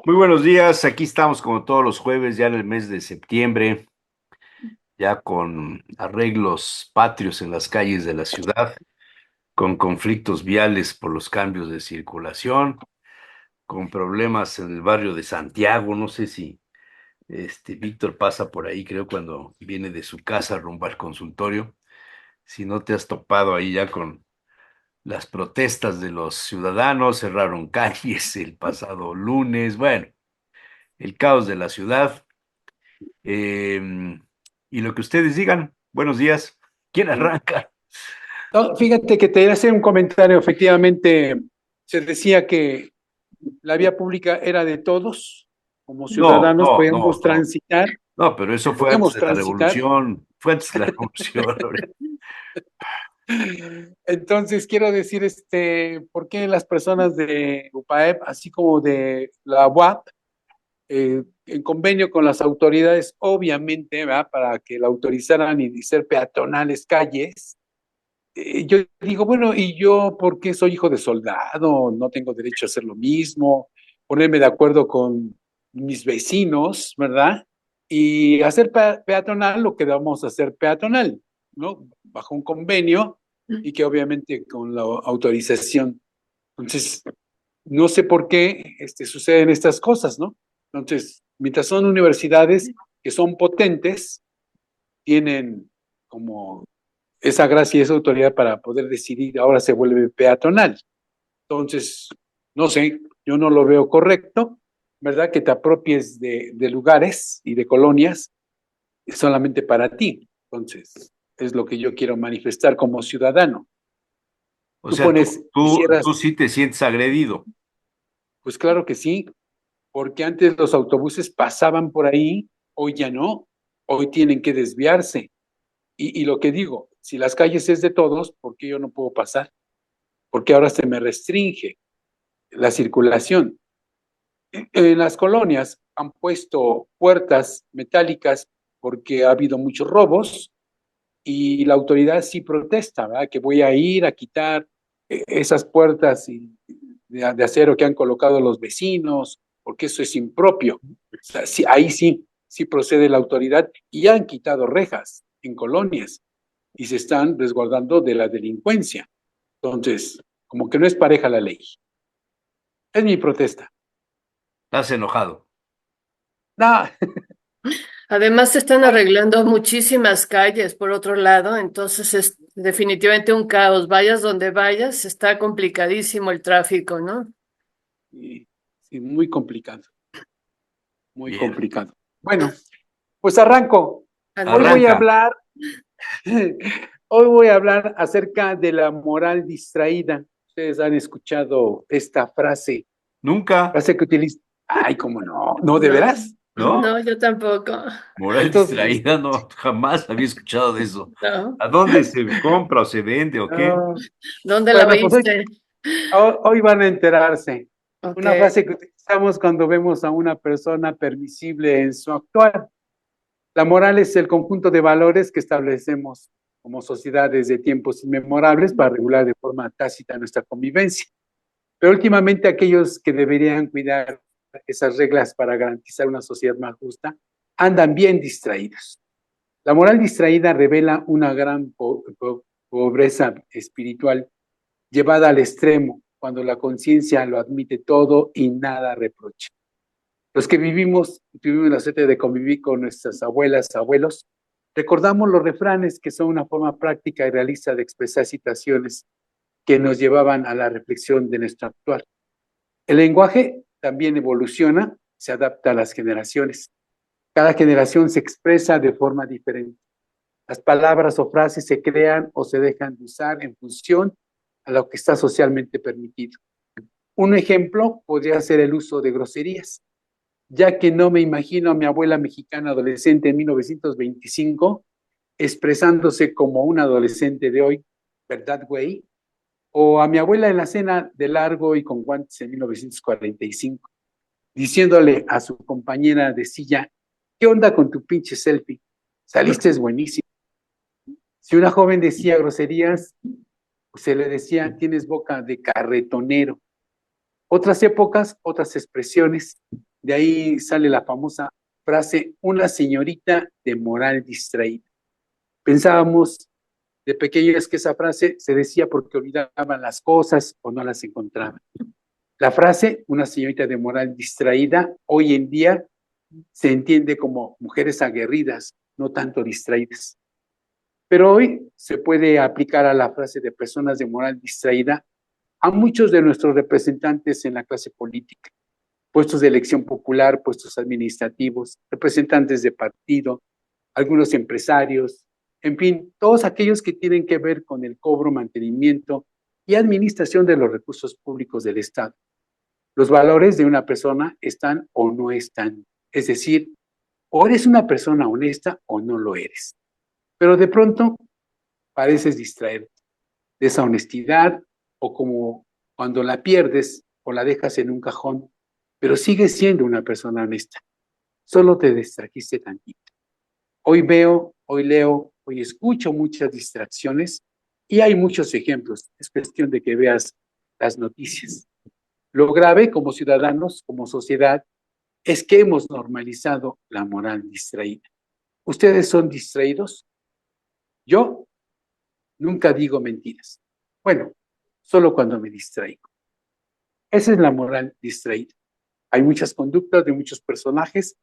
Muy buenos días, aquí estamos como todos los jueves, ya en el mes de septiembre, ya con arreglos patrios en las calles de la ciudad, con conflictos viales por los cambios de circulación, con problemas en el barrio de Santiago. No sé si Víctor pasa por ahí, creo, cuando viene de su casa rumbo al consultorio. Si no te has topado ahí ya con las protestas de los ciudadanos, cerraron calles el pasado lunes, bueno, el caos de la ciudad. Y lo que ustedes digan, buenos días. ¿Quién arranca? No, fíjate que te iba a hacer un comentario. Efectivamente, se decía que la vía pública era de todos, como No, ciudadanos no, no, podíamos no. transitar, No, pero eso fue antes podíamos de la transitar. revolución. Fue antes de la revolución. Hombre. Entonces, quiero decir, ¿por qué las personas de UPAEP, así como de la UAP, en convenio con las autoridades, obviamente, ¿verdad? Para que la autorizaran y ser peatonales calles? Yo digo, bueno, ¿y yo por qué soy hijo de soldado? No tengo derecho a hacer lo mismo, ponerme de acuerdo con mis vecinos, ¿verdad? Y hacer peatonal lo que vamos a hacer peatonal, ¿no? Bajo un convenio y que obviamente con la autorización. Entonces, no sé por qué suceden estas cosas, ¿no? Entonces, mientras son universidades que son potentes, tienen como esa gracia y esa autoridad para poder decidir, ahora se vuelve peatonal. Entonces, no sé, yo no lo veo correcto, ¿verdad? Que te apropies de lugares y de colonias solamente para ti. Entonces, es lo que yo quiero manifestar como ciudadano. O Tú sea, pones, tú quisieras, sí te sientes agredido. pues claro que sí, porque antes los autobuses pasaban por ahí, hoy ya no, hoy tienen que desviarse. Y lo que digo, si las calles es de todos, ¿por qué yo no puedo pasar? Porque ahora se me restringe la circulación. En las colonias han puesto puertas metálicas porque ha habido muchos robos y la autoridad sí protesta, ¿verdad? Que voy a ir a quitar esas puertas de acero que han colocado los vecinos, porque eso es impropio. O sea, sí, ahí sí procede la autoridad y han quitado rejas en colonias y se están resguardando de la delincuencia. Entonces, como que no es pareja la ley. Es mi protesta. Estás enojado. No, Además, se están arreglando muchísimas calles por otro lado, entonces es definitivamente un caos. Vayas donde vayas, está complicadísimo el tráfico, ¿no? sí, sí, muy complicado, muy Bien. complicado. Bueno, pues arranco. Hoy voy a Arranca. hablar, hoy voy a hablar acerca de la moral distraída. Ustedes han escuchado esta Nunca, frase que utiliza. Ay, cómo no, no, de No, veras. ¿no? no, yo tampoco. Moral Entonces, distraída, no, jamás había escuchado de eso. No. ¿A dónde se compra o se vende o qué? ah, ¿Dónde la bueno, pues viste? hoy van a enterarse. Ok. Una frase que utilizamos cuando vemos a una persona permisible en su actuar. La moral es el conjunto de valores que establecemos como sociedad desde tiempos inmemorables para regular de forma tácita nuestra convivencia. Pero últimamente aquellos que deberían cuidar esas reglas para garantizar una sociedad más justa andan bien distraídos. La moral distraída revela una gran pobreza espiritual llevada al extremo cuando la conciencia lo admite todo y nada reprocha. Los que tuvimos la suerte de convivir con nuestras abuelas, abuelos, recordamos los refranes que son una forma práctica y realista de expresar situaciones que nos llevaban a la reflexión de nuestro actual. El lenguaje también evoluciona, se adapta a las generaciones. Cada generación se expresa de forma diferente. Las palabras o frases se crean o se dejan de usar en función a lo que está socialmente permitido. Un ejemplo podría ser el uso de groserías, ya que no me imagino a mi abuela mexicana adolescente en 1925 expresándose como un adolescente de hoy, ¿verdad, güey? O a mi abuela en la cena de largo y con guantes en 1945, diciéndole a su compañera de silla, ¿qué onda con tu pinche selfie? Saliste es buenísimo. Si una joven decía groserías, se le decía, tienes boca de carretonero. Otras épocas, otras expresiones. De ahí sale la famosa frase, una señorita de moral distraída. Pensábamos de pequeños que esa frase se decía porque olvidaban las cosas o no las encontraban. La frase, una señorita de moral distraída, hoy en día se entiende como mujeres aguerridas, no tanto distraídas. Pero hoy se puede aplicar a la frase de personas de moral distraída a muchos de nuestros representantes en la clase política, puestos de elección popular, puestos administrativos, representantes de partido, algunos empresarios, en fin, todos aquellos que tienen que ver con el cobro, mantenimiento y administración de los recursos públicos del Estado. Los valores de una persona están o no están, es decir, o eres una persona honesta o no lo eres. Pero de pronto pareces distraerte de esa honestidad o como cuando la pierdes o la dejas en un cajón, pero sigues siendo una persona honesta. Solo te distrajiste tantito. Hoy veo, hoy leo, hoy escucho muchas distracciones y hay muchos ejemplos. Es cuestión de que veas las noticias. Lo grave como ciudadanos, como sociedad, es que hemos normalizado la moral distraída. ¿Ustedes son distraídos? Yo nunca digo mentiras. Bueno, solo cuando me distraigo. Esa es la moral distraída. Hay muchas conductas de muchos personajes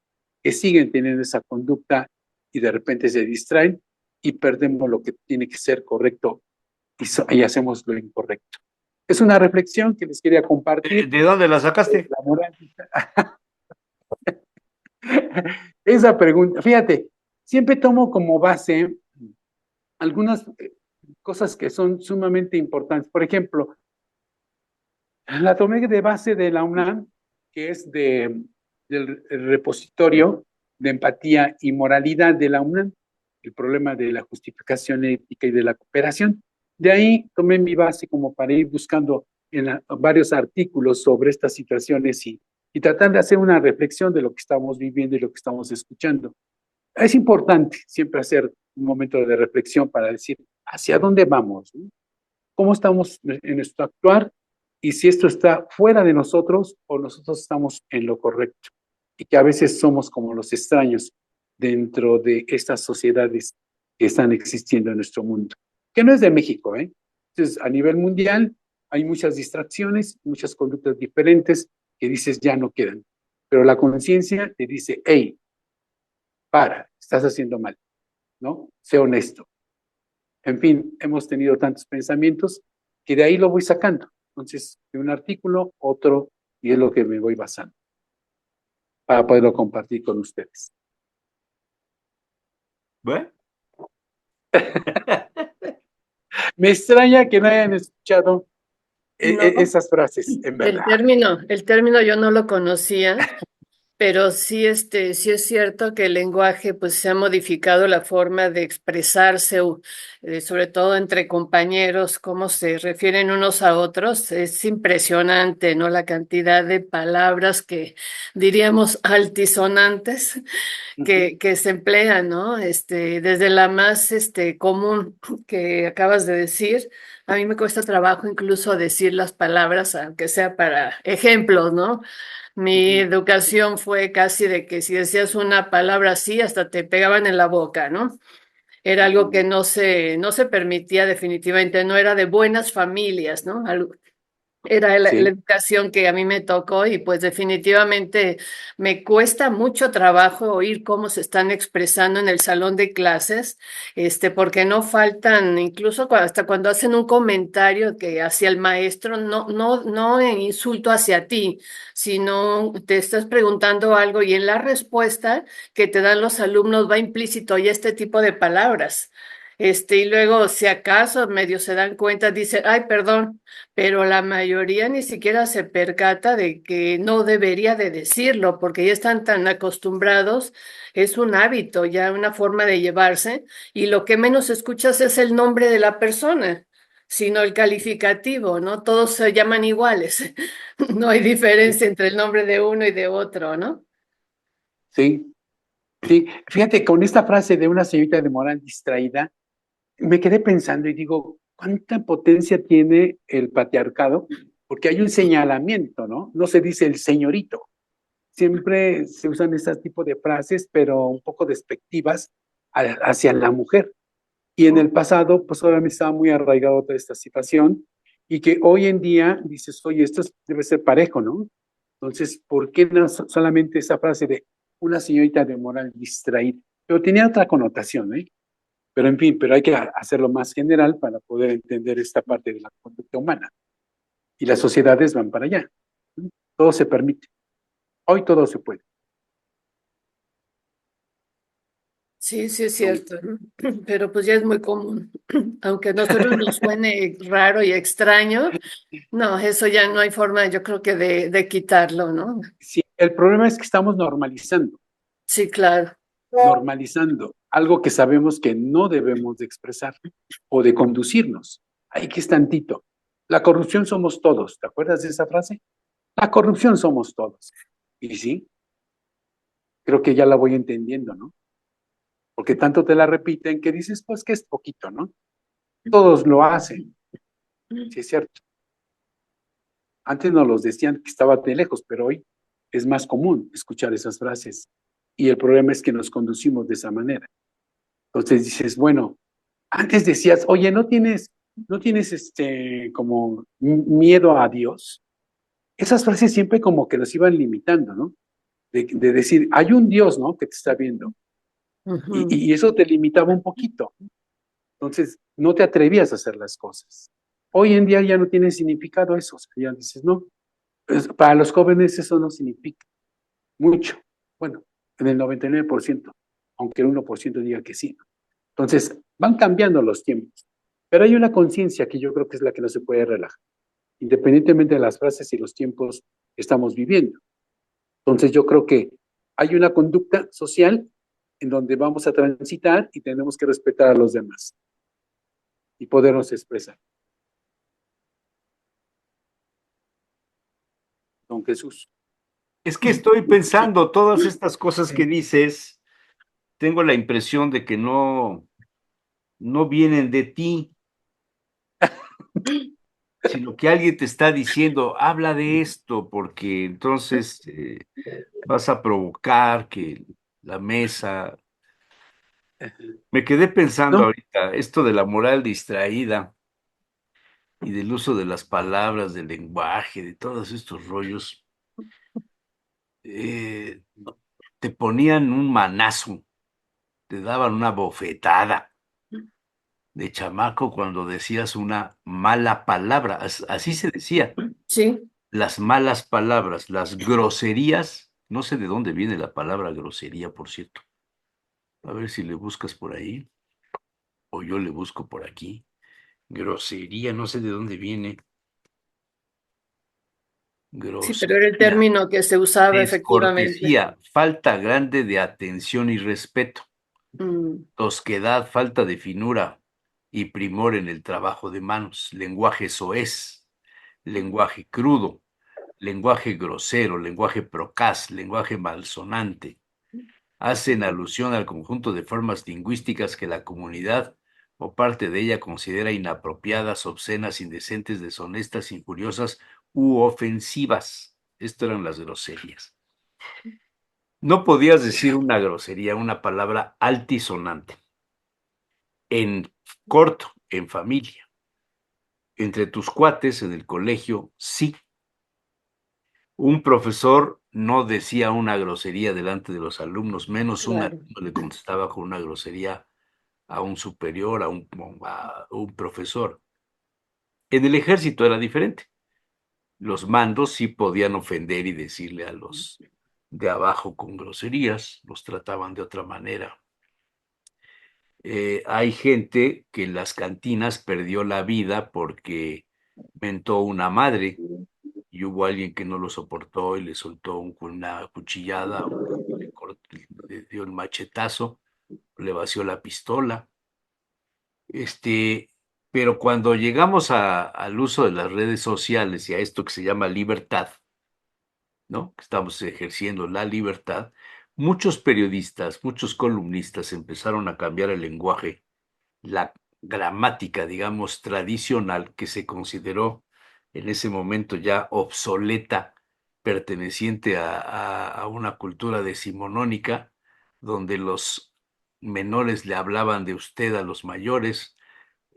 que siguen teniendo esa conducta y de repente se distraen y perdemos lo que tiene que ser correcto y hacemos lo incorrecto. Es una reflexión que les quería compartir. ¿De dónde la sacaste? La moral. Esa pregunta, fíjate, siempre tomo como base algunas cosas que son sumamente importantes. Por ejemplo, la tomé de base de la UNAM, que es del repositorio de empatía y moralidad de la UNAM, el problema de la justificación ética y de la cooperación. De ahí tomé mi base como para ir buscando en varios artículos sobre estas situaciones y tratar de hacer una reflexión de lo que estamos viviendo y lo que estamos escuchando. Es importante siempre hacer un momento de reflexión para decir hacia dónde vamos, ¿no? Cómo estamos en nuestro actuar y si esto está fuera de nosotros o nosotros estamos en lo correcto. Y que a veces somos como los extraños dentro de estas sociedades que están existiendo en nuestro mundo, que no es de México, ¿eh? Entonces, a nivel mundial hay muchas distracciones, muchas conductas diferentes que dices ya no quedan. Pero la conciencia te dice, hey, estás haciendo mal, ¿no? Sé honesto. En fin, hemos tenido tantos pensamientos que de ahí lo voy sacando. Entonces, de un artículo, otro, y es lo que me voy basando para poderlo compartir con ustedes. ¿Bueno? Me extraña que no hayan escuchado No, esas frases, en verdad. el término yo no lo conocía. Pero sí, sí es cierto que el lenguaje pues se ha modificado la forma de expresarse, sobre todo entre compañeros, cómo se refieren unos a otros. Es impresionante, ¿no? La cantidad de palabras que diríamos altisonantes que se emplean, ¿no? Desde la más común que acabas de decir. A mí me cuesta trabajo incluso decir las palabras, aunque sea para ejemplos, ¿no? Mi educación fue casi de que si decías una palabra así, hasta te pegaban en la boca, ¿no? Era algo que no se permitía definitivamente, no era de buenas familias, ¿no? Era la Sí, educación que a mí me tocó y pues definitivamente me cuesta mucho trabajo oír cómo se están expresando en el salón de clases, porque no faltan, incluso hasta cuando hacen un comentario que hacia el maestro, no en insulto hacia ti, sino te estás preguntando algo y en la respuesta que te dan los alumnos va implícito ya este tipo de palabras. Y luego, si acaso medio se dan cuenta, dicen, ay, perdón, pero la mayoría ni siquiera se percata de que no debería de decirlo, porque ya están tan acostumbrados, es un hábito, ya una forma de llevarse, y lo que menos escuchas es el nombre de la persona, sino el calificativo, ¿no? Todos se llaman iguales, no hay diferencia entre el nombre de uno y de otro, ¿no? sí, sí. Fíjate, con esta frase de una señorita de moral distraída, me quedé pensando y digo, ¿cuánta potencia tiene el patriarcado? Porque hay un señalamiento, ¿no? No se dice el señorito, siempre se usan este tipo de frases, pero un poco despectivas hacia la mujer. Y en el pasado, pues obviamente estaba muy arraigado toda esta situación y que hoy en día dices, oye, debe ser parejo, ¿no? Entonces, ¿por qué no solamente esa frase de una señorita de moral distraída? Pero tenía otra connotación, ¿eh? Pero en fin, pero hay que hacerlo más general para poder entender esta parte de la conducta humana. Y las sociedades van para allá. Todo se permite. Hoy todo se puede. Sí, sí es cierto, ¿no? Pero pues ya es muy común. Aunque a nosotros nos suene raro y extraño, no, eso ya no hay forma, yo creo que de quitarlo, ¿no? Sí, el problema es que estamos Sí, claro. normalizando algo que sabemos que no debemos de expresar o de conducirnos. Ahí que es tantito. La corrupción somos todos. ¿Te acuerdas de esa frase? La corrupción somos todos. Y sí, creo que ya la voy entendiendo, ¿no? Porque tanto te la repiten que dices, pues que es poquito, ¿no? Todos lo hacen. Sí, es cierto. Antes nos los decían que estaba de lejos, pero hoy es más común escuchar esas frases. Y el problema es que nos conducimos de esa manera. Entonces dices, bueno, antes decías, oye, no tienes como miedo a Dios. Esas frases siempre como que nos iban limitando, ¿no? De decir, hay un Dios, ¿no? Que te está viendo. Ujú. Y eso te limitaba un poquito. Entonces, no te atrevías a hacer las cosas. Hoy en día ya no tiene significado eso. O sea, ya dices, no, para los jóvenes eso no significa mucho. Bueno, en el 99%, aunque el 1% diga que sí. Entonces, van cambiando los tiempos. Pero hay una conciencia que yo creo que es la que no se puede relajar, independientemente de las frases y los tiempos que estamos viviendo. Entonces, yo creo que hay una conducta social en donde vamos a transitar y tenemos que respetar a los demás y podernos expresar. Don Jesús. Es que estoy pensando todas estas cosas que dices, tengo la impresión de que no vienen de ti, sino que alguien te está diciendo, habla de esto, porque entonces vas a provocar que la mesa. Me quedé pensando No, ahorita, esto de la moral distraída y del uso de las palabras, del lenguaje, de todos estos rollos, eh, te ponían un manazo, te daban una bofetada de chamaco cuando decías una mala palabra, así se decía, Sí, las malas palabras, las groserías, no sé de dónde viene la palabra grosería, por cierto, a ver si le buscas por ahí, o yo le busco por aquí, grosería, no sé de dónde viene, sí, pero era el grosería, término que se usaba efectivamente. descortesía, falta grande de atención y respeto, Mm, tosquedad, falta de finura y primor en el trabajo de manos, lenguaje soez, lenguaje crudo, lenguaje grosero, lenguaje procaz, lenguaje malsonante. Hacen alusión al conjunto de formas lingüísticas que la comunidad o parte de ella considera inapropiadas, obscenas, indecentes, deshonestas, injuriosas u ofensivas. Esto eran las groserías. No podías decir una grosería, una palabra altisonante, en corto, en familia. Entre tus cuates en el colegio, sí. Un profesor no decía una grosería delante de los alumnos, menos un claro. alumno le contestaba con una grosería a un superior, a un profesor. En el ejército era diferente. Los mandos sí podían ofender y decirle a los de abajo con groserías, los trataban de otra manera. Hay gente que en las cantinas perdió la vida porque mentó una madre y hubo alguien que no lo soportó y le soltó una cuchillada, le dio el machetazo, le vació la pistola. Este, pero cuando llegamos al uso de las redes sociales y a esto que se llama libertad, ¿no? Que estamos ejerciendo la libertad, muchos periodistas, muchos columnistas empezaron a cambiar el lenguaje, la gramática, digamos, tradicional que se consideró en ese momento ya obsoleta perteneciente a una cultura decimonónica, donde los menores le hablaban de usted a los mayores,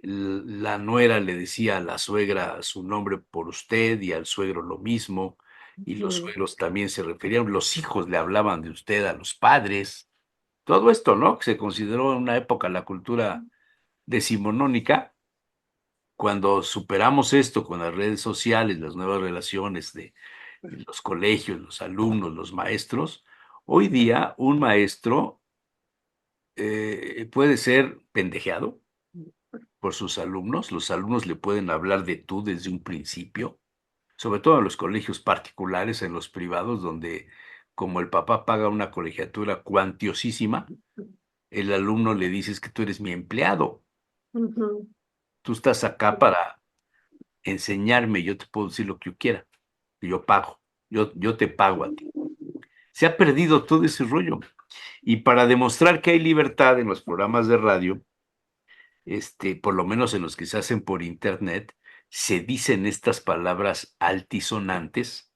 la nuera le decía a la suegra su nombre por usted y al suegro lo mismo, y los Ujú. suegros también se referían, los hijos le hablaban de usted a los padres. Todo esto, ¿no? Que se consideró en una época la cultura decimonónica. Cuando superamos esto con las redes sociales, las nuevas relaciones de los colegios, los alumnos, los maestros, hoy día un maestro puede ser pendejeado por sus alumnos, los alumnos le pueden hablar de tú desde un principio, sobre todo en los colegios particulares, en los privados, donde como el papá paga una colegiatura cuantiosísima, el alumno le dices que tú eres mi empleado, Ujú. tú estás acá para enseñarme, yo te puedo decir lo que yo quiera, que yo pago, yo te pago a ti. Se ha perdido todo ese rollo. Y para demostrar que hay libertad en los programas de radio, por lo menos en los que se hacen por internet, se dicen estas palabras altisonantes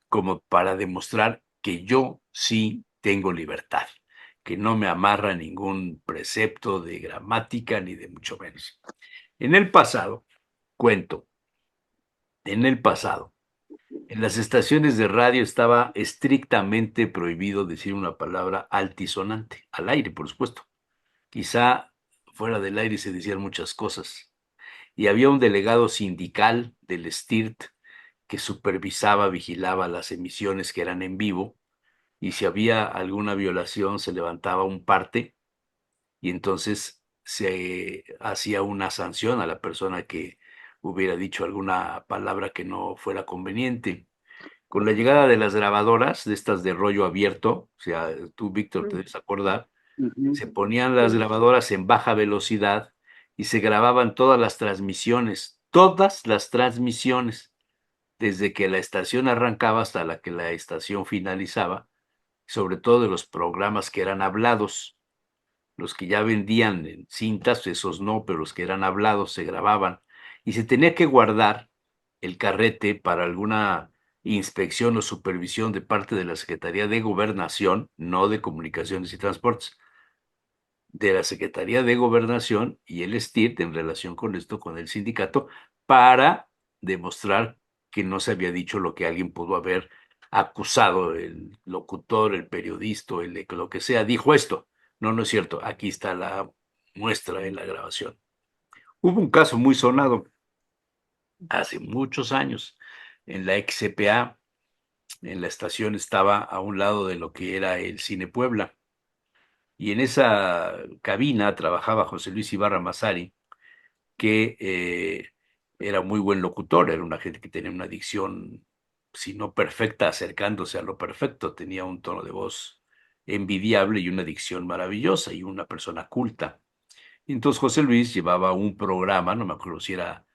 como para demostrar que yo sí tengo libertad, que no me amarra ningún precepto de gramática ni de mucho menos. En el pasado, cuento, en el pasado, en las estaciones de radio estaba estrictamente prohibido decir una palabra altisonante, al aire, por supuesto. Quizá fuera del aire se decían muchas cosas. Y había un delegado sindical del STIRT que supervisaba, vigilaba las emisiones que eran en vivo, y si había alguna violación se levantaba un parte y entonces se hacía una sanción a la persona que hubiera dicho alguna palabra que no fuera conveniente. Con la llegada de las grabadoras, de estas de rollo abierto, o sea, tú, Víctor, te debes acordar, Ujú. se ponían las grabadoras en baja velocidad y se grababan todas las transmisiones, desde que la estación arrancaba hasta la que la estación finalizaba, sobre todo de los programas que eran hablados. Los que ya vendían en cintas, esos no, pero los que eran hablados se grababan y se tenía que guardar el carrete para alguna inspección o supervisión de parte de la Secretaría de Gobernación, no de Comunicaciones y Transportes, de la Secretaría de Gobernación y el STIRT en relación con esto, con el sindicato, para demostrar que no se había dicho lo que alguien pudo haber acusado, el locutor, el periodista, lo que sea, dijo esto. No, no es cierto. Aquí está la muestra en la grabación. Hubo un caso muy sonado hace muchos años en la XCPA. En la estación estaba a un lado de lo que era el Cine Puebla. Y en esa cabina trabajaba José Luis Ibarra Mazari, que era muy buen locutor, era una gente que tenía una dicción, si no perfecta, acercándose a lo perfecto, tenía un tono de voz envidiable y una dicción maravillosa y una persona culta. Y entonces José Luis llevaba un programa, no me acuerdo si era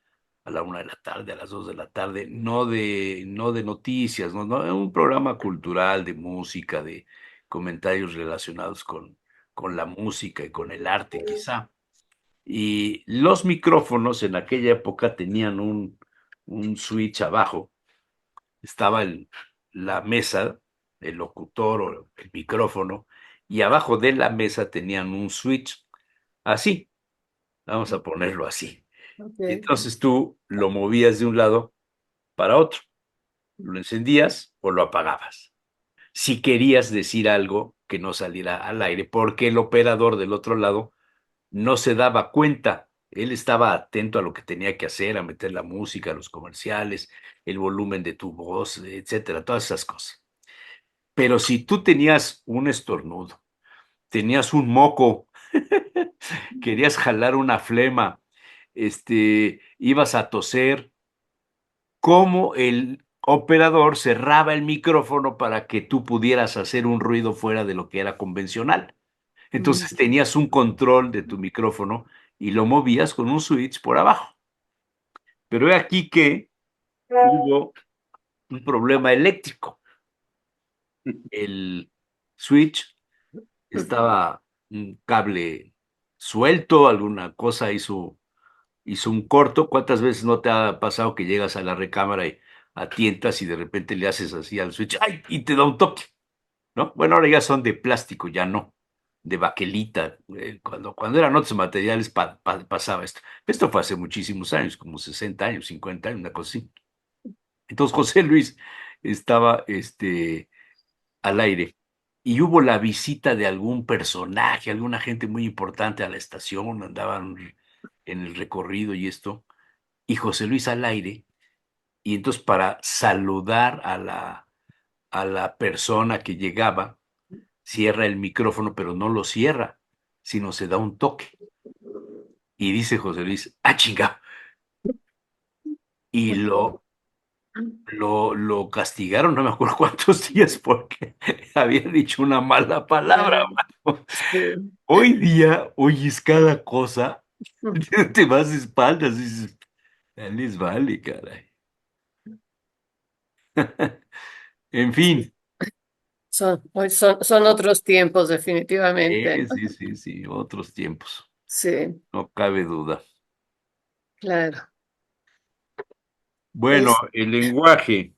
a la 1 de la tarde, a las 2 de la tarde, no de noticias, no, era un programa cultural de música, de comentarios relacionados con la música y con el arte, quizá. Y los micrófonos en aquella época tenían un switch abajo. Estaba la mesa, el locutor o el micrófono, y abajo de la mesa tenían un switch. Así, vamos a ponerlo así. Y Ok. entonces tú lo movías de un lado para otro. Lo encendías o lo apagabas. Si querías decir algo que no saliera al aire, porque el operador del otro lado no se daba cuenta. Él estaba atento a lo que tenía que hacer, a meter la música, los comerciales, el volumen de tu voz, etcétera, todas esas cosas. Pero si tú tenías un estornudo, tenías un moco, querías jalar una flema, ibas a toser, cómo el operador cerraba el micrófono para que tú pudieras hacer un ruido fuera de lo que era convencional. Mm. Entonces tenías un control de tu micrófono y lo movías con un switch por abajo. Pero he aquí que hubo un problema eléctrico. El switch estaba un cable suelto, alguna cosa hizo un corto. ¿Cuántas veces no te ha pasado que llegas a la recámara y tientas y de repente le haces así al switch, ¡ay! Y te da un toque, ¿no? Bueno, ahora ya son de plástico, ya no, de baquelita. Cuando eran otros materiales pasaba esto. Esto fue hace muchísimos años, como 60 años, 50 años, una cosa así. Entonces José Luis estaba al aire y hubo la visita de algún personaje, alguna gente muy importante a la estación, andaban en el recorrido y esto, y José Luis al aire, y entonces para saludar a la persona que llegaba, cierra el micrófono, pero no lo cierra, sino se da un toque. Y dice José Luis, ¡ah, chinga! Y lo castigaron, no me acuerdo cuántos días, porque había dicho una mala palabra, Ah, mano. sí. Hoy día oyes cada cosa, te vas de espaldas y dices, ya les vale, caray. En fin, Son otros tiempos, definitivamente. sí, sí, sí, otros tiempos, Sí, no cabe duda. claro. Bueno, Es, el lenguaje,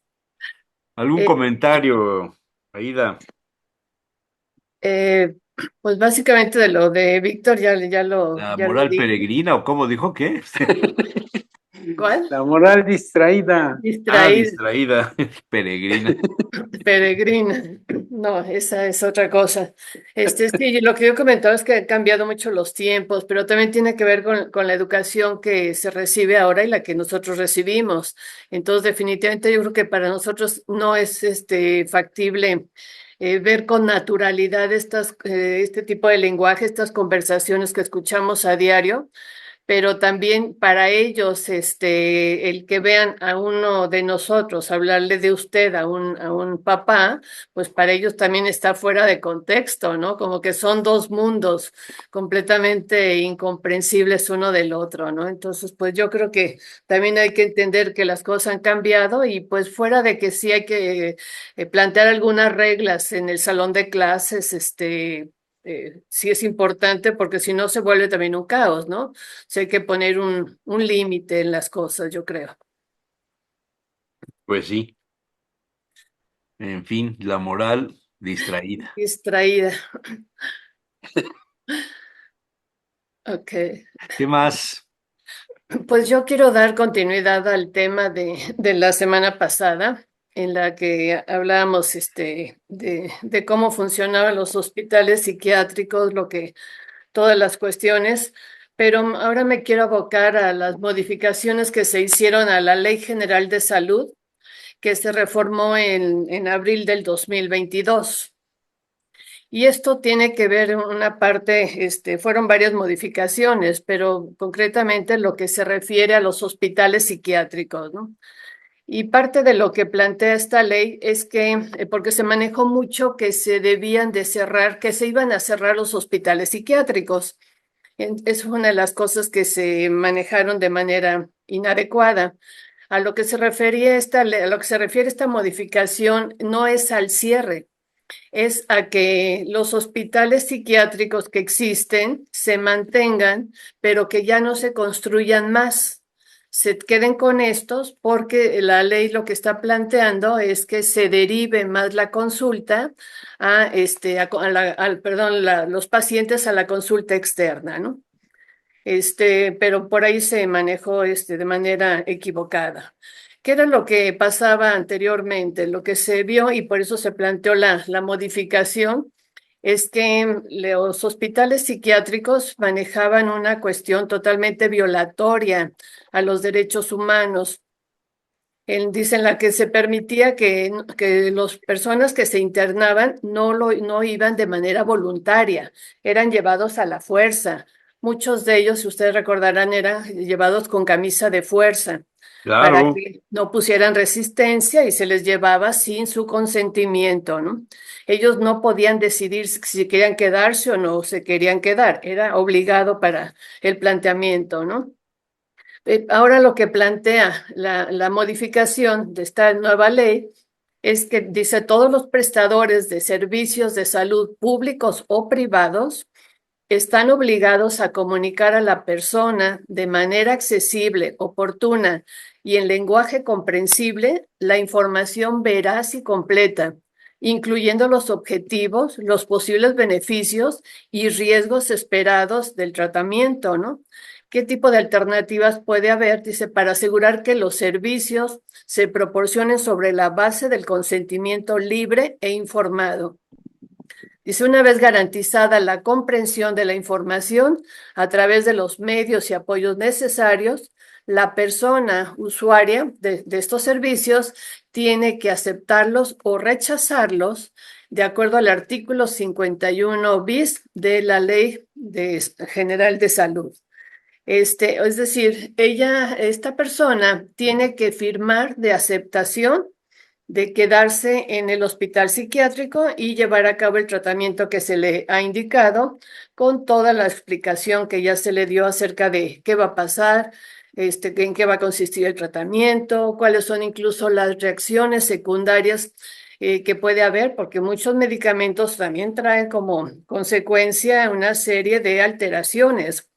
¿algún eh, comentario, Aida? eh, pues básicamente de lo de Víctor ¿La ya lo moral dije. peregrina o cómo dijo qué? ¿Cuál? La moral distraída. Ah, Distraído. distraída, peregrina. Peregrina, no, esa es otra cosa. Sí, lo que yo comentaba es que han cambiado mucho los tiempos, pero también tiene que ver con la educación que se recibe ahora y la que nosotros recibimos. Entonces, definitivamente yo creo que para nosotros no es factible ver con naturalidad este tipo de lenguaje, estas conversaciones que escuchamos a diario, pero también para ellos, el que vean a uno de nosotros hablarle de usted a un papá, pues para ellos también está fuera de contexto, ¿no? Como que son dos mundos completamente incomprensibles uno del otro, ¿no? Entonces, pues yo creo que también hay que entender que las cosas han cambiado y pues fuera de que sí hay que plantear algunas reglas en el salón de clases, sí es importante porque si no se vuelve también un caos, ¿no? Sí hay que poner un límite en las cosas, yo creo. Pues sí, en fin, la moral distraída. Distraída. Ok. ¿Qué más? Pues yo quiero dar continuidad al tema de la semana pasada, en la que hablábamos de cómo funcionaban los hospitales psiquiátricos, todas las cuestiones, pero ahora me quiero abocar a las modificaciones que se hicieron a la Ley General de Salud, que se reformó en abril del 2022. Y esto tiene que ver una parte, fueron varias modificaciones, pero concretamente lo que se refiere a los hospitales psiquiátricos, ¿no? Y parte de lo que plantea esta ley es que, porque se manejó mucho que se debían de cerrar, que se iban a cerrar los hospitales psiquiátricos. Es una de las cosas que se manejaron de manera inadecuada. A lo que se refería a lo que se refiere esta modificación no es al cierre, es a que los hospitales psiquiátricos que existen se mantengan, pero que ya no se construyan más. Se queden con estos porque la ley lo que está planteando es que se derive más la consulta perdón, los pacientes a la consulta externa, ¿no? Pero por ahí se manejó de manera equivocada. ¿Qué era lo que pasaba anteriormente? Lo que se vio y por eso se planteó la modificación es que los hospitales psiquiátricos manejaban una cuestión totalmente violatoria a los derechos humanos. Dice en la que se permitía que las personas que se internaban no iban de manera voluntaria, eran llevados a la fuerza. Muchos de ellos, si ustedes recordarán, eran llevados con camisa de fuerza para Claro, que no pusieran resistencia y se les llevaba sin su consentimiento, ¿no? Ellos no podían decidir si querían quedarse o no se querían quedar, era obligado para el planteamiento, ¿no? Ahora lo que plantea la modificación de esta nueva ley es que dice todos los prestadores de servicios de salud públicos o privados están obligados a comunicar a la persona de manera accesible, oportuna y en lenguaje comprensible la información veraz y completa, incluyendo los objetivos, los posibles beneficios y riesgos esperados del tratamiento, ¿no? ¿Qué tipo de alternativas puede haber? Dice, para asegurar que los servicios se proporcionen sobre la base del consentimiento libre e informado. Dice, una vez garantizada la comprensión de la información a través de los medios y apoyos necesarios, la persona usuaria de estos servicios tiene que aceptarlos o rechazarlos de acuerdo al artículo 51 bis de la Ley General de Salud. Es decir, esta persona tiene que firmar de aceptación de quedarse en el hospital psiquiátrico y llevar a cabo el tratamiento que se le ha indicado, con toda la explicación que ya se le dio acerca de qué va a pasar, en qué va a consistir el tratamiento, cuáles son incluso las reacciones secundarias que puede haber, porque muchos medicamentos también traen como consecuencia una serie de alteraciones.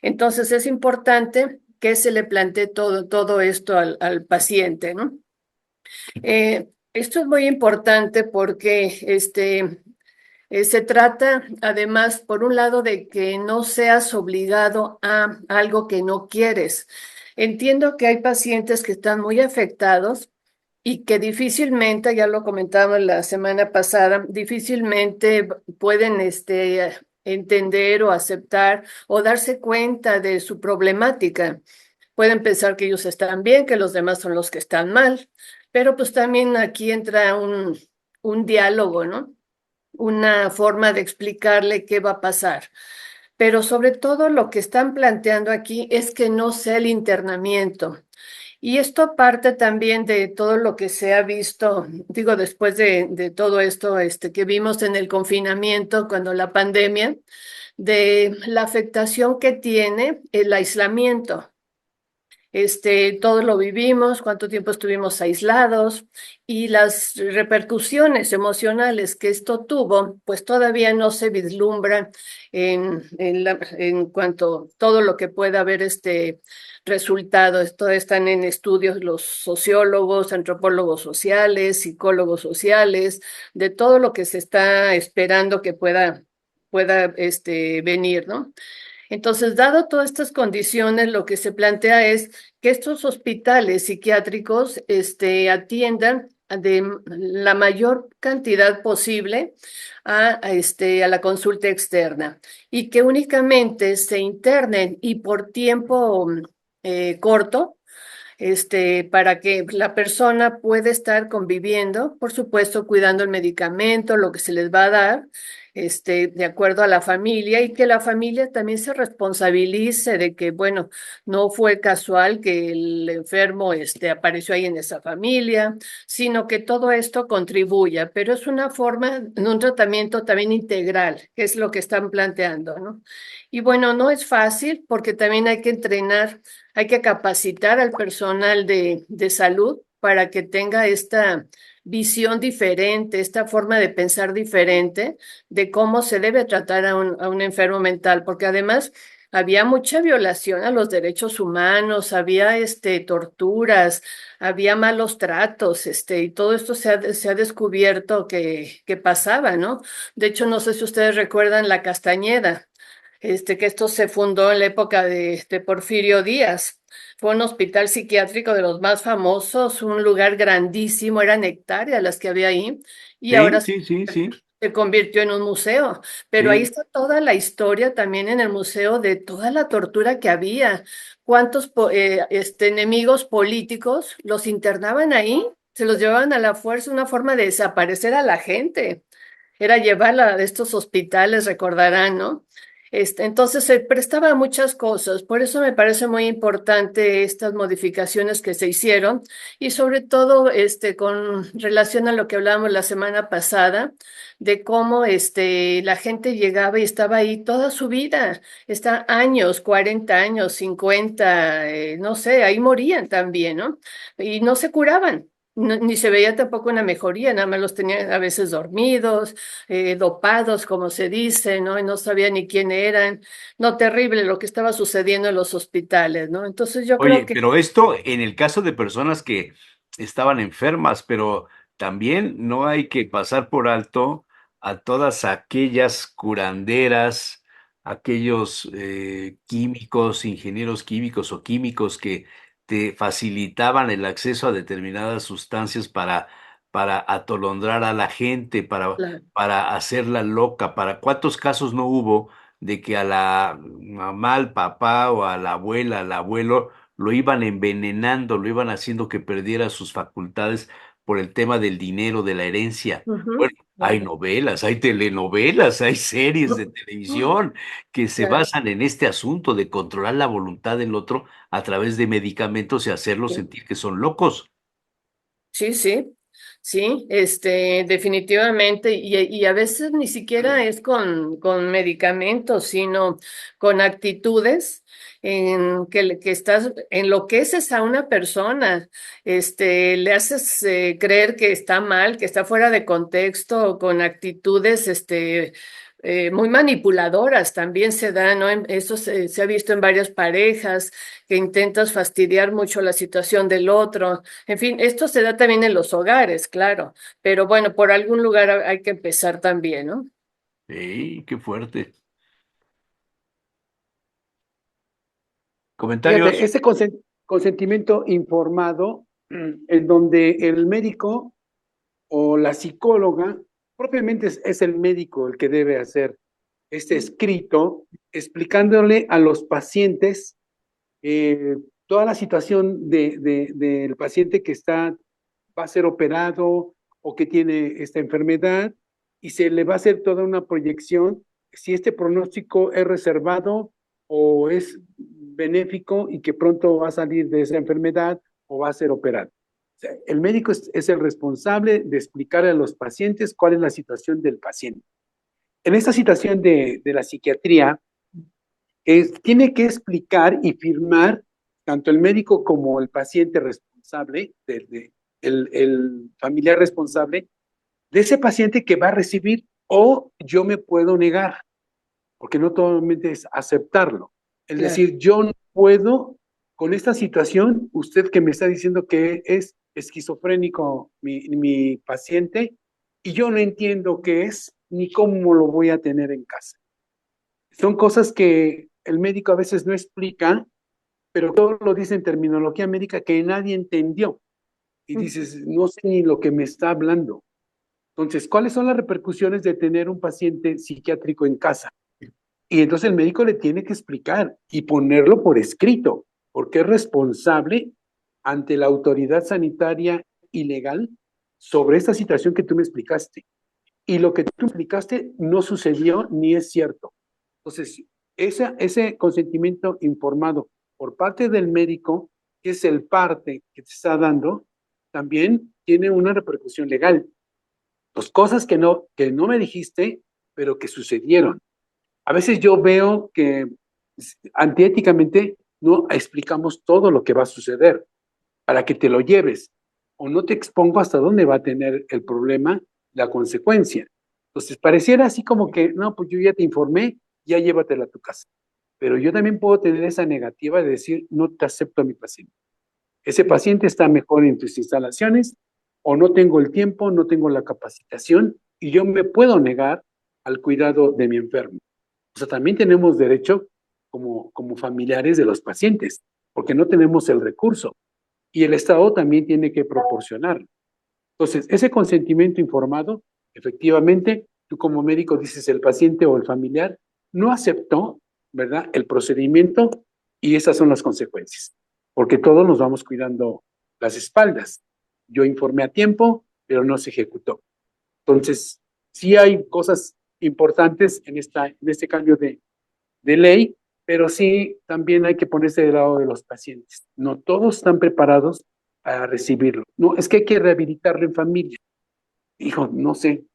Entonces es importante que se le plantee todo esto al paciente, ¿no? Esto es muy importante porque se trata, además, por un lado, de que no seas obligado a algo que no quieres. Entiendo que hay pacientes que están muy afectados y que difícilmente, ya lo comentábamos la semana pasada, difícilmente pueden entender o aceptar o darse cuenta de su problemática. Pueden pensar que ellos están bien, que los demás son los que están mal, pero pues también aquí entra un diálogo, ¿no? Una forma de explicarle qué va a pasar. Pero sobre todo lo que están planteando aquí es que no sea el internamiento. Y esto parte también de todo lo que se ha visto, digo, después de todo esto que vimos en el confinamiento, cuando la pandemia, de la afectación que tiene el aislamiento. Todos lo vivimos, cuánto tiempo estuvimos aislados y las repercusiones emocionales que esto tuvo, pues todavía no se vislumbran en cuanto a todo lo que pueda haber resultado. Esto están en estudios los sociólogos, antropólogos sociales, psicólogos sociales, de todo lo que se está esperando que pueda venir, ¿no? Entonces, dado todas estas condiciones, lo que se plantea es que estos hospitales psiquiátricos atiendan de la mayor cantidad posible a la consulta externa y que únicamente se internen y por tiempo corto, para que la persona pueda estar conviviendo, por supuesto, cuidando el medicamento, lo que se les va a dar, de acuerdo a la familia, y que la familia también se responsabilice de que, bueno, no fue casual que el enfermo apareció ahí en esa familia, sino que todo esto contribuya, pero es una forma, en un tratamiento también integral, que es lo que están planteando, ¿no? Y bueno, no es fácil porque también hay que entrenar, hay que capacitar al personal de salud para que tenga esta visión diferente, esta forma de pensar diferente de cómo se debe tratar a un enfermo mental, porque además había mucha violación a los derechos humanos, había torturas, había malos tratos, y todo esto se ha descubierto que pasaba, ¿no? De hecho, no sé si ustedes recuerdan la Castañeda, que esto se fundó en la época de Porfirio Díaz. Fue un hospital psiquiátrico de los más famosos, un lugar grandísimo, eran hectáreas las que había ahí, y Sí, ahora sí, sí, sí, se convirtió en un museo. Pero ahí sí. está toda la historia también en el museo de toda la tortura que había. ¿Cuántos enemigos políticos los internaban ahí? Se los llevaban a la fuerza, una forma de desaparecer a la gente. Era llevarla a estos hospitales, recordarán, ¿no? Entonces se prestaba a muchas cosas, por eso me parece muy importante estas modificaciones que se hicieron y sobre todo con relación a lo que hablábamos la semana pasada, de cómo la gente llegaba y estaba ahí toda su vida, está años, 40 años, 50, no sé, ahí morían también, ¿no? Y no se curaban. Ni se veía tampoco una mejoría, nada más los tenía a veces dormidos, dopados, como se dice, ¿no? Y no sabía ni quién eran. No, terrible lo que estaba sucediendo en los hospitales, ¿no? Entonces yo creo Oye, que, pero esto en el caso de personas que estaban enfermas, pero también no hay que pasar por alto a todas aquellas curanderas, aquellos químicos, ingenieros químicos o químicos que te facilitaban el acceso a determinadas sustancias para atolondrar a la gente, claro. para hacerla loca. ¿Para cuántos casos no hubo de que a la mamá, al papá o a la abuela, al abuelo, lo iban envenenando, lo iban haciendo que perdiera sus facultades por el tema del dinero, de la herencia? Ujú, Bueno, hay claro. novelas, hay telenovelas, hay series de televisión que se Claro. basan en este asunto de controlar la voluntad del otro a través de medicamentos y hacerlos Sí. sentir que son locos. Sí, sí, sí, definitivamente, y a veces ni siquiera es con medicamentos, sino con actitudes en que estás, enloqueces a una persona, le haces creer que está mal, que está fuera de contexto, con actitudes, muy manipuladoras también se da, ¿no? Eso se ha visto en varias parejas, que intentas fastidiar mucho la situación del otro. En fin, esto se da también en los hogares, claro, pero bueno, por algún lugar hay que empezar también, ¿no? ¡Ey, qué fuerte! Comentarios. Fíjate, ese consentimiento informado, en donde el médico o la psicóloga, propiamente es el médico el que debe hacer este escrito, explicándole a los pacientes toda la situación del paciente que va a ser operado o que tiene esta enfermedad, y se le va a hacer toda una proyección si este pronóstico es reservado o es benéfico y que pronto va a salir de esa enfermedad o va a ser operado. O sea, el médico es el responsable de explicar a los pacientes cuál es la situación del paciente. En esta situación de la psiquiatría, tiene que explicar y firmar tanto el médico como el paciente responsable, el familiar responsable de ese paciente que va a recibir, o yo me puedo negar, porque no solamente es aceptarlo. Es Claro. decir, yo no puedo con esta situación, usted que me está diciendo que es esquizofrénico mi paciente, y yo no entiendo qué es ni cómo lo voy a tener en casa. Son cosas que el médico a veces no explica, pero todo lo dice en terminología médica que nadie entendió. Y dices, no sé ni lo que me está hablando. Entonces, ¿cuáles son las repercusiones de tener un paciente psiquiátrico en casa? Y entonces el médico le tiene que explicar y ponerlo por escrito, porque es responsable ante la autoridad sanitaria y legal sobre esta situación que tú me explicaste. Y lo que tú explicaste no sucedió ni es cierto. Entonces, ese consentimiento informado por parte del médico, que es el parte que te está dando, también tiene una repercusión legal. Dos cosas que no me dijiste, pero que sucedieron. A veces yo veo que antiéticamente no explicamos todo lo que va a suceder para que te lo lleves, o no te expongo hasta dónde va a tener el problema, la consecuencia. Entonces, pareciera así como que, no, pues yo ya te informé, ya llévatela a tu casa. Pero yo también puedo tener esa negativa de decir, no te acepto a mi paciente. Ese paciente está mejor en tus instalaciones, o no tengo el tiempo, no tengo la capacitación, y yo me puedo negar al cuidado de mi enfermo. O sea, también tenemos derecho como familiares de los pacientes, porque no tenemos el recurso, y el Estado también tiene que proporcionarlo. Entonces, ese consentimiento informado, efectivamente, tú como médico dices el paciente o el familiar no aceptó, ¿verdad?, el procedimiento, y esas son las consecuencias, porque todos nos vamos cuidando las espaldas. Yo informé a tiempo, pero no se ejecutó. Entonces, sí hay cosas importantes en este cambio de ley, pero sí también hay que ponerse del lado de los pacientes. No todos están preparados para recibirlo. No, es que hay que rehabilitarlo en familia. Hijo, no sé,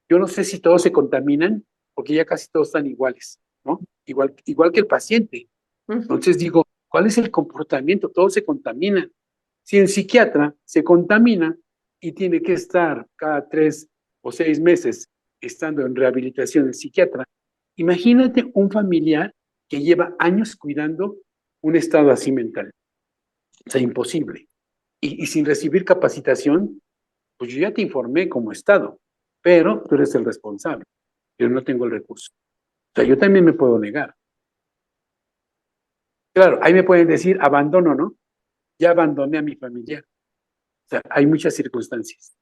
yo no sé si todos se contaminan, porque ya casi todos están iguales, ¿no? Igual que el paciente. Ujú. Entonces digo, ¿cuál es el comportamiento? Todos se contaminan. Si el psiquiatra se contamina, y tiene que estar cada 3 o 6 meses estando en rehabilitación del psiquiatra, imagínate un familiar que lleva años cuidando un estado así mental. O sea, imposible. Y sin recibir capacitación, pues yo ya te informé como Estado, pero tú eres el responsable. Yo no tengo el recurso. O sea, yo también me puedo negar. Claro, ahí me pueden decir abandono, ¿no? Ya abandoné a mi familia. O sea, hay muchas circunstancias.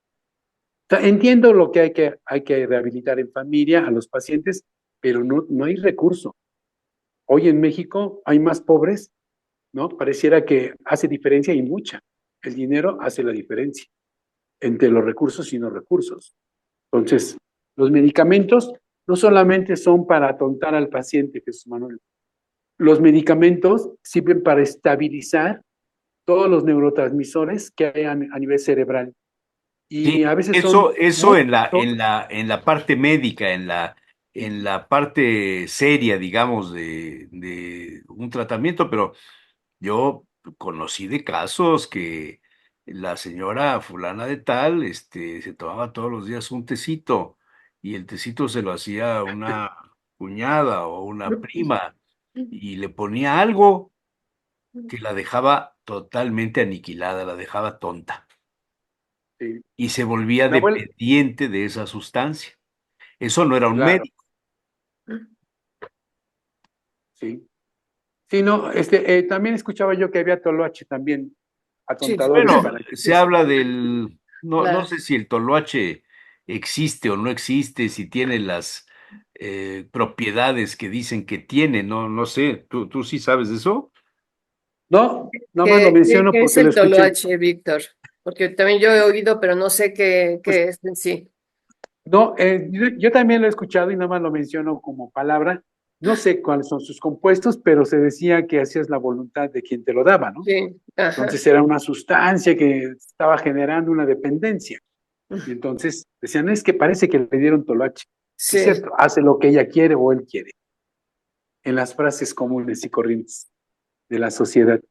O sea, entiendo lo que hay que rehabilitar en familia a los pacientes, pero no hay recurso. Hoy en México hay más pobres, ¿no? Pareciera que hace diferencia y mucha. El dinero hace la diferencia entre los recursos y no recursos. Entonces, los medicamentos no solamente son para atontar al paciente, Jesús Manuel. Los medicamentos sirven para estabilizar todos los neurotransmisores que hay a nivel cerebral. Sí, Y a veces son eso muy en la parte médica, en la parte seria, digamos, de un tratamiento, pero yo conocí de casos que la señora fulana de tal, se tomaba todos los días un tecito y el tecito se lo hacía una cuñada o una prima y le ponía algo que la dejaba totalmente aniquilada, la dejaba tonta sí. y se volvía Mi abuelo, dependiente de esa sustancia. Eso no era un claro, médico. sí. Sí, no, también escuchaba yo que había toloache también, Sí, atontadores Bueno, para que se habla del, no claro. sé si el toloache existe o no existe, si tiene las propiedades que dicen que tiene, no sé, ¿tú sí sabes de eso? No, nada más lo ¿Qué menciono es porque lo el escuché. toloache, Víctor? Porque también yo he oído, pero no sé qué, Pues qué es en sí. no, yo también lo he escuchado y nada más lo menciono como palabra. No sé cuáles son sus compuestos, pero se decía que hacías la voluntad de quien te lo daba, ¿no? Sí, ajá. Entonces era una sustancia que estaba generando una dependencia. Y entonces decían, es que parece que le dieron toloache. Es Sí, cierto, hace lo que ella quiere o él quiere, en las frases comunes y corrientes de la sociedad.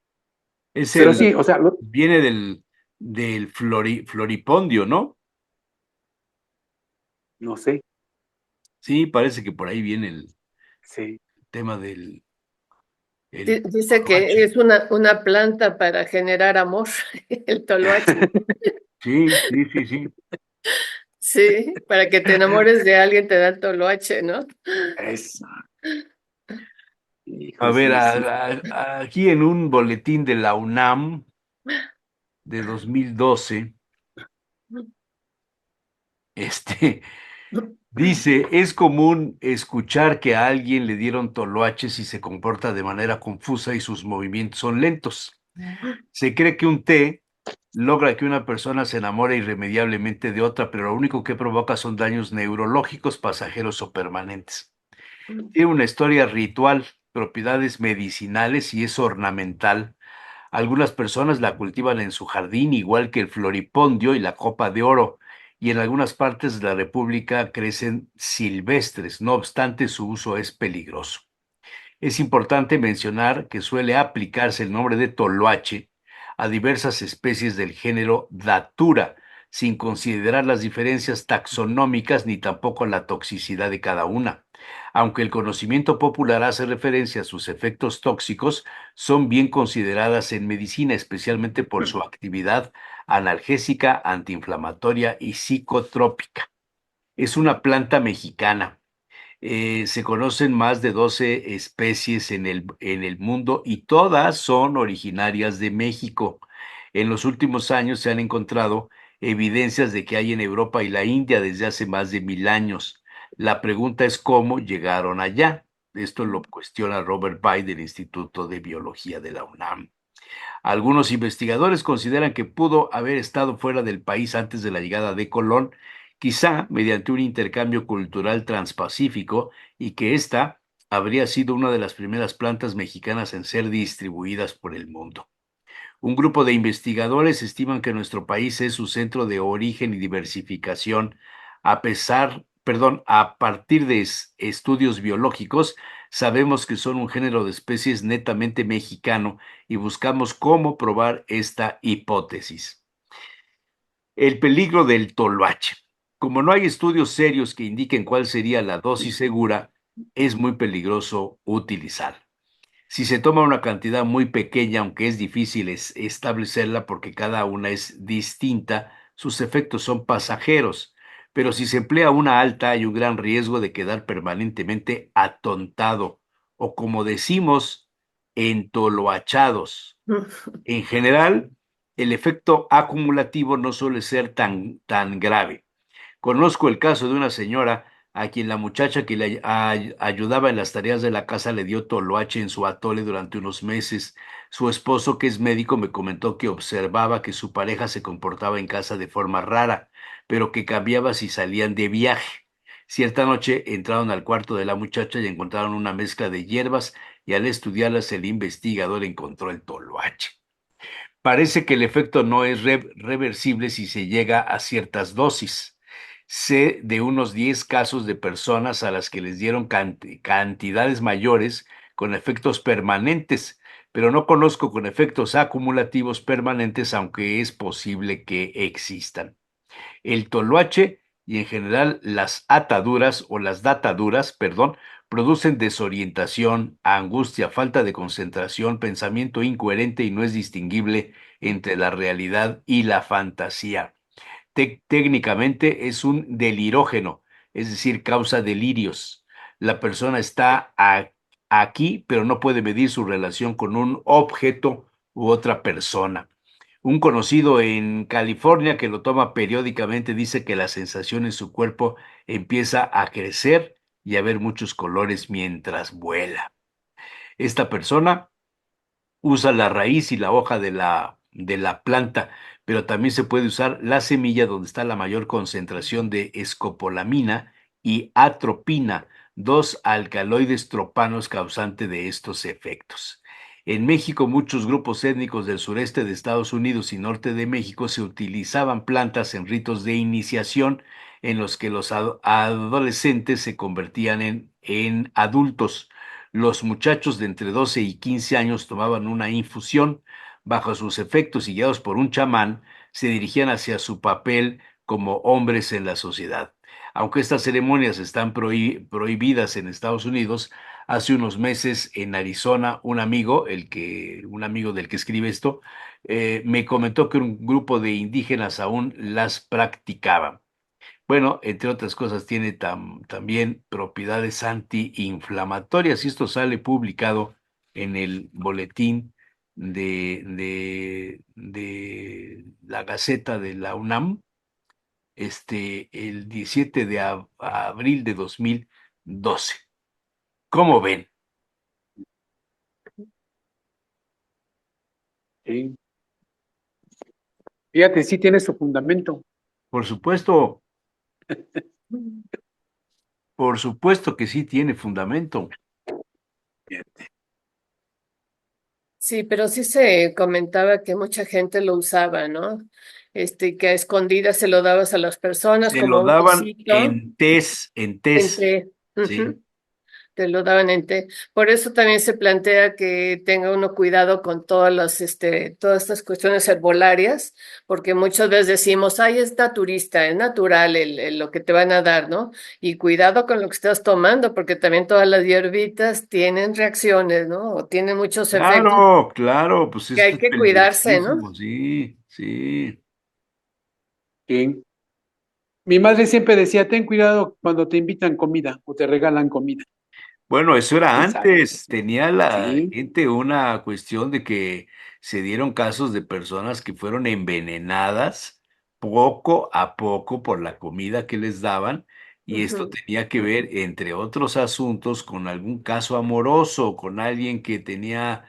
Es Pero sí, o sea, viene del floripondio, ¿no? no sé, Sí, parece que por ahí viene el sí. tema del el Dice que toloache. es una planta para generar amor, el toloache. Sí, sí, sí, sí. Sí, para que te enamores de alguien te da el toloache, ¿no? Eso, A hijo, ver, sí, sí. aquí en un boletín de la UNAM de 2012, este, dice, es común escuchar que a alguien le dieron toloache si se comporta de manera confusa y sus movimientos son lentos. Se cree que un té logra que una persona se enamore irremediablemente de otra, pero lo único que provoca son daños neurológicos pasajeros o permanentes. Tiene una historia ritual, propiedades medicinales y es ornamental. Algunas personas la cultivan en su jardín, igual que el floripondio y la copa de oro, y en algunas partes de la República crecen silvestres. No obstante, su uso es peligroso. Es importante mencionar que suele aplicarse el nombre de toloache a diversas especies del género Datura, sin considerar las diferencias taxonómicas ni tampoco la toxicidad de cada una. Aunque el conocimiento popular hace referencia a sus efectos tóxicos, son bien consideradas en medicina, especialmente por su actividad analgésica, antiinflamatoria y psicotrópica. Es una planta mexicana. Se conocen más de 12 especies en el mundo y todas son originarias de México. En los últimos años se han encontrado evidencias de que hay en Europa y la India desde hace más de 1000 años. La pregunta es cómo llegaron allá. Esto lo cuestiona Robert Bye del Instituto de Biología de la UNAM. Algunos investigadores consideran que pudo haber estado fuera del país antes de la llegada de Colón, quizá mediante un intercambio cultural transpacífico, y que ésta habría sido una de las primeras plantas mexicanas en ser distribuidas por el mundo. Un grupo de investigadores estiman que nuestro país es su centro de origen y diversificación. A partir de estudios biológicos, sabemos que son un género de especies netamente mexicano y buscamos cómo probar esta hipótesis. El peligro del toloache. Como no hay estudios serios que indiquen cuál sería la dosis segura, es muy peligroso utilizarlo. Si se toma una cantidad muy pequeña, aunque es difícil establecerla porque cada una es distinta, sus efectos son pasajeros. Pero si se emplea una alta, hay un gran riesgo de quedar permanentemente atontado o, como decimos, entoloachados. En general, el efecto acumulativo no suele ser tan grave. Conozco el caso de una señora a quien la muchacha que le ayudaba en las tareas de la casa le dio toloache en su atole durante unos meses. Su esposo, que es médico, me comentó que observaba que su pareja se comportaba en casa de forma rara, pero que cambiaba si salían de viaje. Cierta noche entraron al cuarto de la muchacha y encontraron una mezcla de hierbas y al estudiarlas el investigador encontró el toloache. Parece que el efecto no es reversible si se llega a ciertas dosis. Sé de unos 10 casos de personas a las que les dieron cantidades mayores con efectos permanentes, pero no conozco con efectos acumulativos permanentes, aunque es posible que existan. El toloache y en general las ataduras o las dataduras, perdón, producen desorientación, angustia, falta de concentración, pensamiento incoherente y no es distinguible entre la realidad y la fantasía. Técnicamente es un delirógeno, es decir, causa delirios. La persona está aquí, pero no puede medir su relación con un objeto u otra persona. Un conocido en California que lo toma periódicamente dice que la sensación en su cuerpo empieza a crecer y a ver muchos colores mientras vuela. Esta persona usa la raíz y la hoja de la planta, pero también se puede usar la semilla donde está la mayor concentración de escopolamina y atropina, dos alcaloides tropanos causantes de estos efectos. En México, muchos grupos étnicos del sureste de Estados Unidos y norte de México se utilizaban plantas en ritos de iniciación en los que los adolescentes se convertían en adultos. Los muchachos de entre 12 y 15 años tomaban una infusión. Bajo sus efectos y guiados por un chamán, se dirigían hacia su papel como hombres en la sociedad. Aunque estas ceremonias están prohibidas en Estados Unidos, hace unos meses en Arizona, un amigo del que escribe esto, me comentó que un grupo de indígenas aún las practicaban. Bueno, entre otras cosas, tiene también propiedades antiinflamatorias y esto sale publicado en el boletín de la Gaceta de la UNAM, el 17 de abril de 2012. ¿Cómo ven? Sí. Fíjate, sí tiene su fundamento. Por supuesto que sí tiene fundamento. Sí, pero sí se comentaba que mucha gente lo usaba, ¿no? Que a escondidas se lo dabas a las personas Se como lo un daban tecito en tés, entre, ¿sí? ujú, te lo daban en té. Por eso también se plantea que tenga uno cuidado con todas estas cuestiones herbolarias, porque muchas veces decimos, ay, es naturista, es natural lo que te van a dar, ¿no? Y cuidado con lo que estás tomando, porque también todas las hierbitas tienen reacciones, ¿no? O tienen muchos efectos Claro, claro, pues que esto hay es que cuidarse, ¿no? peligrosísimo, sí, sí. Sí. Mi madre siempre decía, ten cuidado cuando te invitan comida o te regalan comida. Bueno, eso era ¿Quién sabe? antes. Tenía la Sí, gente una cuestión de que se dieron casos de personas que fueron envenenadas poco a poco por la comida que les daban, y esto Ujú. tenía que ver, entre otros asuntos, con algún caso amoroso, con alguien que tenía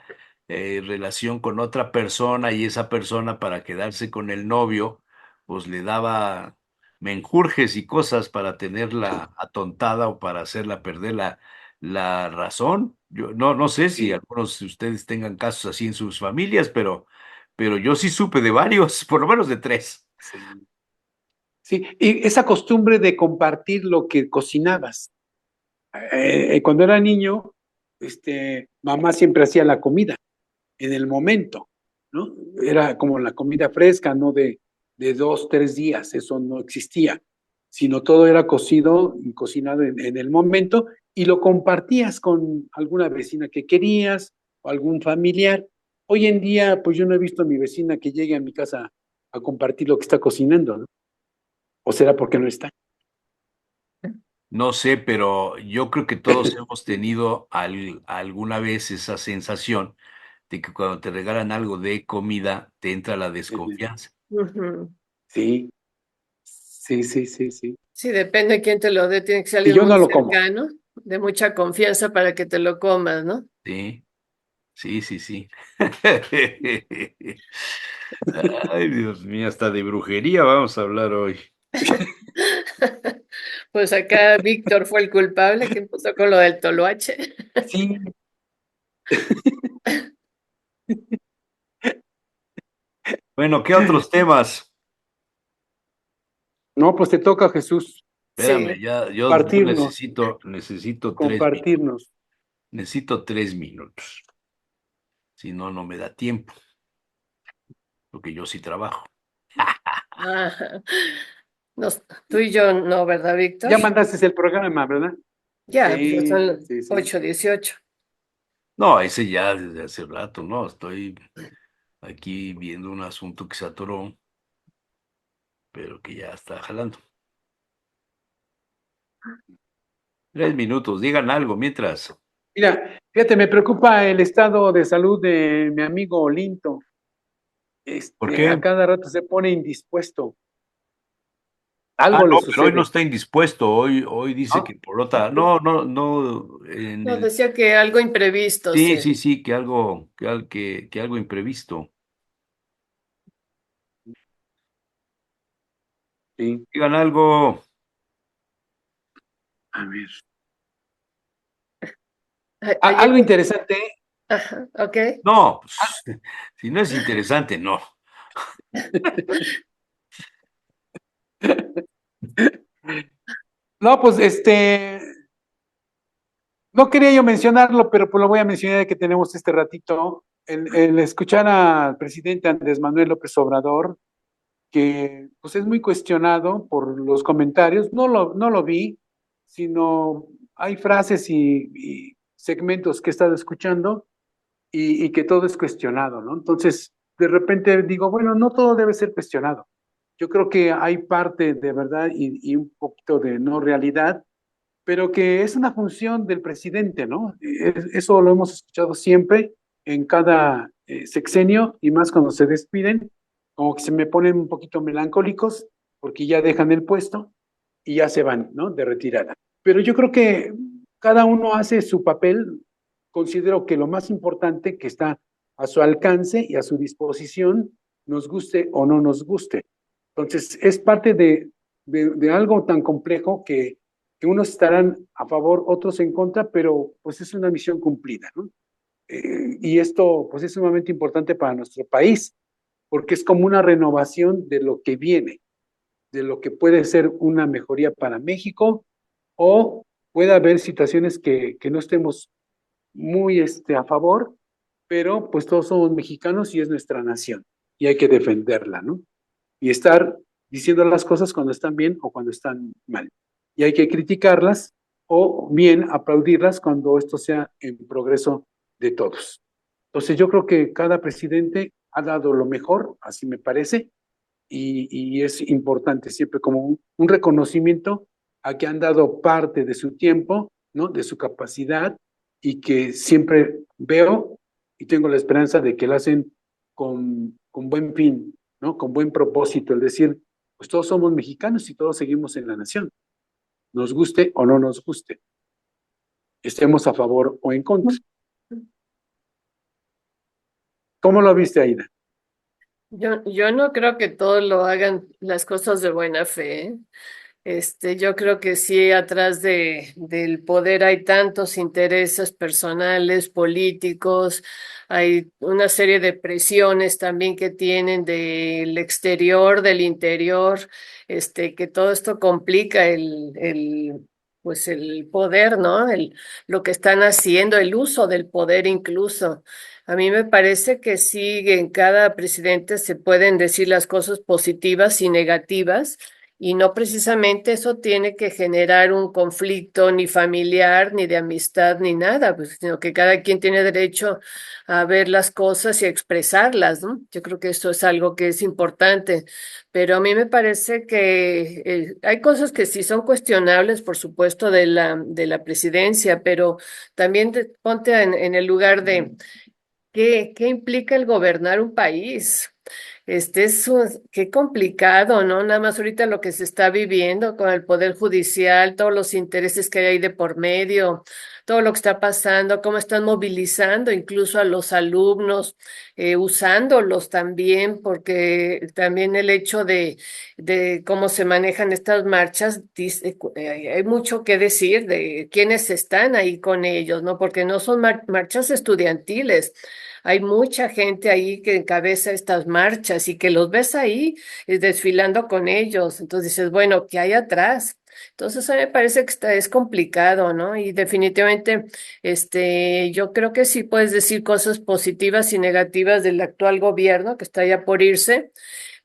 relación con otra persona y esa persona para quedarse con el novio, pues le daba menjurjes y cosas para tenerla atontada o para hacerla perder la razón. Yo no sé si sí, algunos de ustedes tengan casos así en sus familias, pero yo sí supe de varios, por lo menos de tres. sí. Sí, y esa costumbre de compartir lo que cocinabas. Cuando era niño, mamá siempre hacía la comida en el momento, ¿no? Era como la comida fresca, ¿no? de 2, 3 días, eso no existía, sino todo era cocido y cocinado en el momento y lo compartías con alguna vecina que querías o algún familiar. Hoy en día, pues yo no he visto a mi vecina que llegue a mi casa a compartir lo que está cocinando, ¿no? ¿O será porque no está? No sé, pero yo creo que todos hemos tenido alguna vez esa sensación de que cuando te regalan algo de comida, te entra la desconfianza. Ujú. Sí, sí, sí, sí, sí. Sí, depende de quién te lo dé, tiene que ser Y alguien yo muy no lo como. cercano, de mucha confianza para que te lo comas, ¿no? Sí, sí, sí, sí. Ay, Dios mío, hasta de brujería vamos a hablar hoy. Pues acá Víctor fue el culpable que empezó con lo del toloache. Sí. Bueno, ¿qué otros temas? No, pues te toca, Jesús, Espérame, Sí, ya, yo partirnos, necesito 3 minutos. compartirnos. Necesito 3 minutos. Si no, no me da tiempo, porque yo sí trabajo. ajá. Tú y yo no, ¿verdad, Víctor? Ya mandaste el programa, ¿verdad? Ya, pues ya Sí, son las sí, sí. 8:18. No, ese ya desde hace rato, ¿no? Estoy aquí viendo un asunto que se atoró, pero que ya está jalando. 3 minutos, digan algo mientras. Mira, fíjate, me preocupa el estado de salud de mi amigo Olinto. ¿Por A qué? cada rato se pone indispuesto. Ah, Algo le no, pero hoy no sucede, está indispuesto, hoy dice ¿no? que por otra, no, no, no, en No, el, decía que algo imprevisto, sí, sí. sí, sí, que algo imprevisto. Sí. Digan algo. A ver. Ayer, Algo interesante. ajá, ok. No, pues, si no es interesante, no. No, pues no quería yo mencionarlo, pero pues lo voy a mencionar ya que tenemos este ratito. El escuchar al presidente Andrés Manuel López Obrador, que pues es muy cuestionado por los comentarios, no lo vi, sino hay frases y segmentos que he estado escuchando y que todo es cuestionado, ¿no? Entonces, de repente digo, bueno, no todo debe ser cuestionado. Yo creo que hay parte de verdad y un poquito de no realidad, pero que es una función del presidente, ¿no? Eso lo hemos escuchado siempre en cada sexenio y más cuando se despiden, como que se me ponen un poquito melancólicos porque ya dejan el puesto y ya se van, ¿no? De retirada. Pero yo creo que cada uno hace su papel. Considero que lo más importante que está a su alcance y a su disposición, nos guste o no nos guste. Entonces, es parte de algo tan complejo que unos estarán a favor, otros en contra, pero pues es una misión cumplida, ¿no? Y esto pues es sumamente importante para nuestro país, porque es como una renovación de lo que viene, de lo que puede ser una mejoría para México o puede haber situaciones que no estemos muy a favor, pero pues todos somos mexicanos y es nuestra nación y hay que defenderla, ¿no? Y estar diciendo las cosas cuando están bien o cuando están mal. Y hay que criticarlas o bien aplaudirlas cuando esto sea en progreso de todos. Entonces yo creo que cada presidente ha dado lo mejor, así me parece, y es importante siempre como un reconocimiento a que han dado parte de su tiempo, ¿no? De su capacidad y que siempre veo y tengo la esperanza de que lo hacen con buen fin, ¿no? Con buen propósito, el decir, pues todos somos mexicanos y todos seguimos en la nación, nos guste o no nos guste, estemos a favor o en contra. ¿Cómo lo viste, Aida? Yo no creo que todos lo hagan las cosas de buena fe, ¿eh? Yo creo que sí, atrás del poder hay tantos intereses personales, políticos, hay una serie de presiones también que tienen del exterior, del interior, que todo esto complica pues el poder, ¿no? Lo que están haciendo, el uso del poder incluso. A mí me parece que sí, en cada presidente se pueden decir las cosas positivas y negativas, y no precisamente eso tiene que generar un conflicto ni familiar, ni de amistad, ni nada, pues, sino que cada quien tiene derecho a ver las cosas y a expresarlas, ¿no? Yo creo que eso es algo que es importante. Pero a mí me parece que hay cosas que sí son cuestionables, por supuesto, de la presidencia, pero también ponte en el lugar de qué implica el gobernar un país. Qué complicado, ¿no? Nada más ahorita lo que se está viviendo con el Poder Judicial, todos los intereses que hay ahí de por medio, todo lo que está pasando, cómo están movilizando incluso a los alumnos, usándolos también, porque también el hecho de cómo se manejan estas marchas, hay mucho que decir de quiénes están ahí con ellos, ¿no? Porque no son marchas estudiantiles. Hay mucha gente ahí que encabeza estas marchas y que los ves ahí desfilando con ellos. Entonces dices, bueno, ¿qué hay atrás? Entonces a mí me parece que es complicado, ¿no? Y definitivamente, yo creo que sí puedes decir cosas positivas y negativas del actual gobierno que está ya por irse,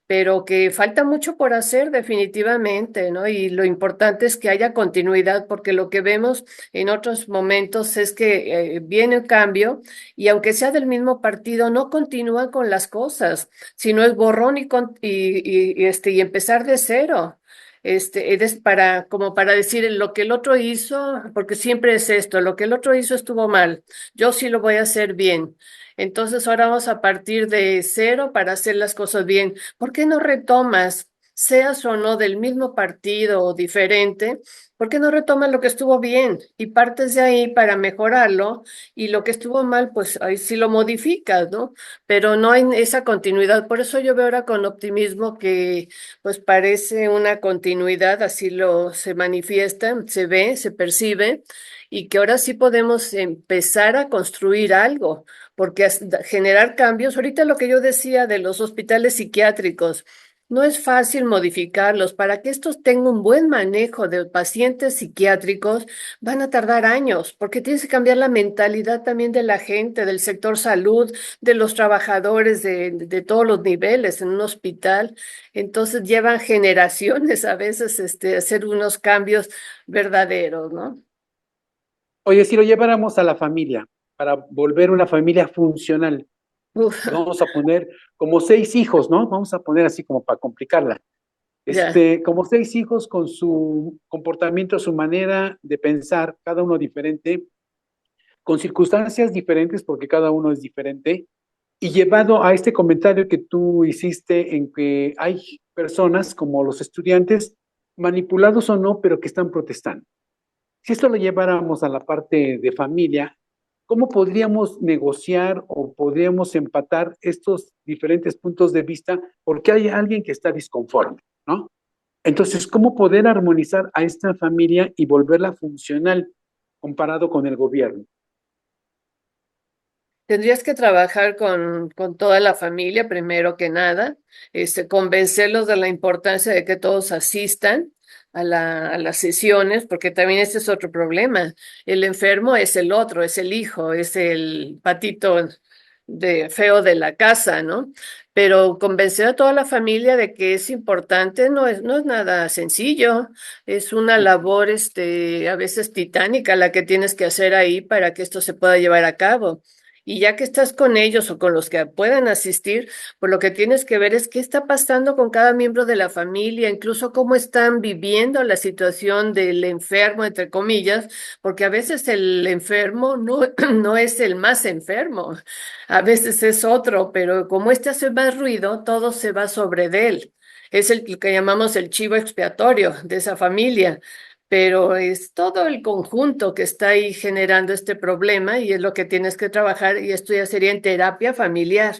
pero que falta mucho por hacer definitivamente, ¿no? Y lo importante es que haya continuidad, porque lo que vemos en otros momentos es que viene un cambio y aunque sea del mismo partido, no continúan con las cosas, sino es borrón y empezar de cero. Es como para decir lo que el otro hizo, porque siempre es esto, lo que el otro hizo estuvo mal, yo sí lo voy a hacer bien. Entonces ahora vamos a partir de cero para hacer las cosas bien. ¿Por qué no retomas, seas o no del mismo partido o diferente? ¿Por qué no retomas lo que estuvo bien y partes de ahí para mejorarlo? Y lo que estuvo mal, pues ahí sí lo modificas, ¿no? Pero no hay esa continuidad. Por eso yo veo ahora con optimismo que pues parece una continuidad, así lo se manifiesta, se ve, se percibe, y que ahora sí podemos empezar a construir algo porque generar cambios, ahorita lo que yo decía de los hospitales psiquiátricos, no es fácil modificarlos. Para que estos tengan un buen manejo de pacientes psiquiátricos, van a tardar años, porque tienes que cambiar la mentalidad también de la gente, del sector salud, de los trabajadores de todos los niveles en un hospital. Entonces llevan generaciones a veces hacer unos cambios verdaderos, ¿no? Oye, si lo lleváramos a la familia, para volver una familia funcional, Uf, vamos a poner como 6 hijos, ¿no? Vamos a poner así como para complicarla. ya. Como 6 hijos con su comportamiento, su manera de pensar, cada uno diferente, con circunstancias diferentes, porque cada uno es diferente, y llevado a este comentario que tú hiciste en que hay personas como los estudiantes, manipulados o no, pero que están protestando. Si esto lo lleváramos a la parte de familia, ¿cómo podríamos negociar o podríamos empatar estos diferentes puntos de vista? Porque hay alguien que está disconforme, ¿no? Entonces, ¿cómo poder armonizar a esta familia y volverla funcional comparado con el gobierno? Tendrías que trabajar con toda la familia, primero que nada, convencerlos de la importancia de que todos asistan a las sesiones, porque también este es otro problema. El enfermo es el otro, es el hijo, es el patito feo de la casa, ¿no? Pero convencer a toda la familia de que es importante no es nada sencillo. Es una labor, a veces titánica la que tienes que hacer ahí para que esto se pueda llevar a cabo. Y ya que estás con ellos o con los que puedan asistir, pues lo que tienes que ver es qué está pasando con cada miembro de la familia, incluso cómo están viviendo la situación del enfermo, entre comillas, porque a veces el enfermo no, no es el más enfermo, a veces es otro, pero como este hace más ruido, todo se va sobre de él. Es lo que llamamos el chivo expiatorio de esa familia, pero es todo el conjunto que está ahí generando este problema y es lo que tienes que trabajar y esto ya sería en terapia familiar.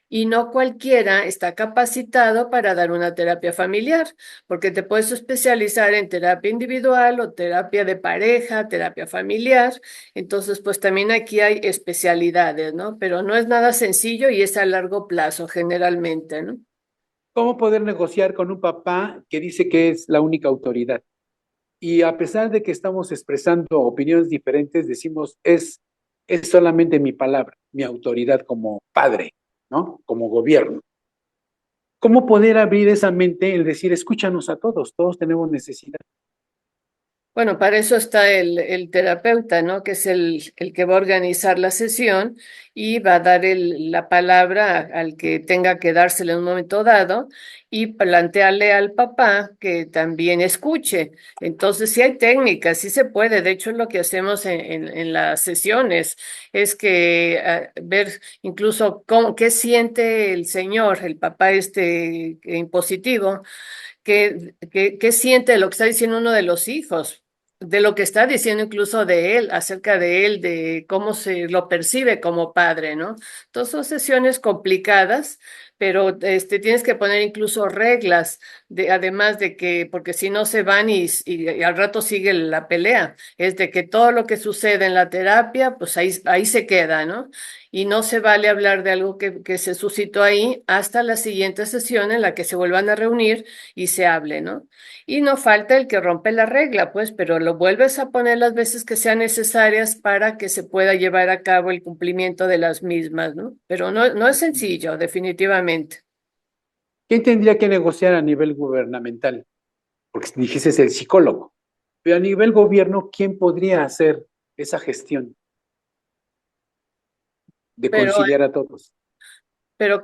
Y no cualquiera está capacitado para dar una terapia familiar, porque te puedes especializar en terapia individual o terapia de pareja, terapia familiar. Entonces, pues también aquí hay especialidades, ¿no? Pero no es nada sencillo y es a largo plazo generalmente, ¿no? ¿Cómo poder negociar con un papá que dice que es la única autoridad? Y a pesar de que estamos expresando opiniones diferentes, decimos, es solamente mi palabra, mi autoridad como padre, ¿no? Como gobierno. ¿Cómo poder abrir esa mente, el decir, escúchanos a todos, todos tenemos necesidad? Bueno, para eso está el terapeuta, ¿no? Que es el que va a organizar la sesión y va a dar la palabra al que tenga que dársela en un momento dado y plantearle al papá que también escuche. Entonces, sí hay técnicas, sí se puede. De hecho, es lo que hacemos en las sesiones, es que ver incluso qué siente el señor, el papá impositivo. ¿Qué siente de lo que está diciendo uno de los hijos? De lo que está diciendo incluso de él, acerca de él, de cómo se lo percibe como padre, ¿no? Entonces son sesiones complicadas, pero tienes que poner incluso reglas, además de que, porque si no se van y al rato sigue la pelea, es de que todo lo que sucede en la terapia, pues ahí se queda, ¿no? Y no se vale hablar de algo que se suscitó ahí hasta la siguiente sesión en la que se vuelvan a reunir y se hable, ¿no? Y no falta el que rompe la regla, pues, pero lo vuelves a poner las veces que sean necesarias para que se pueda llevar a cabo el cumplimiento de las mismas, ¿no? Pero no es sencillo, definitivamente. ¿Quién tendría que negociar a nivel gubernamental? Porque dijiste el psicólogo, pero a nivel gobierno, ¿quién podría hacer esa gestión de Pero, conciliar a todos? pero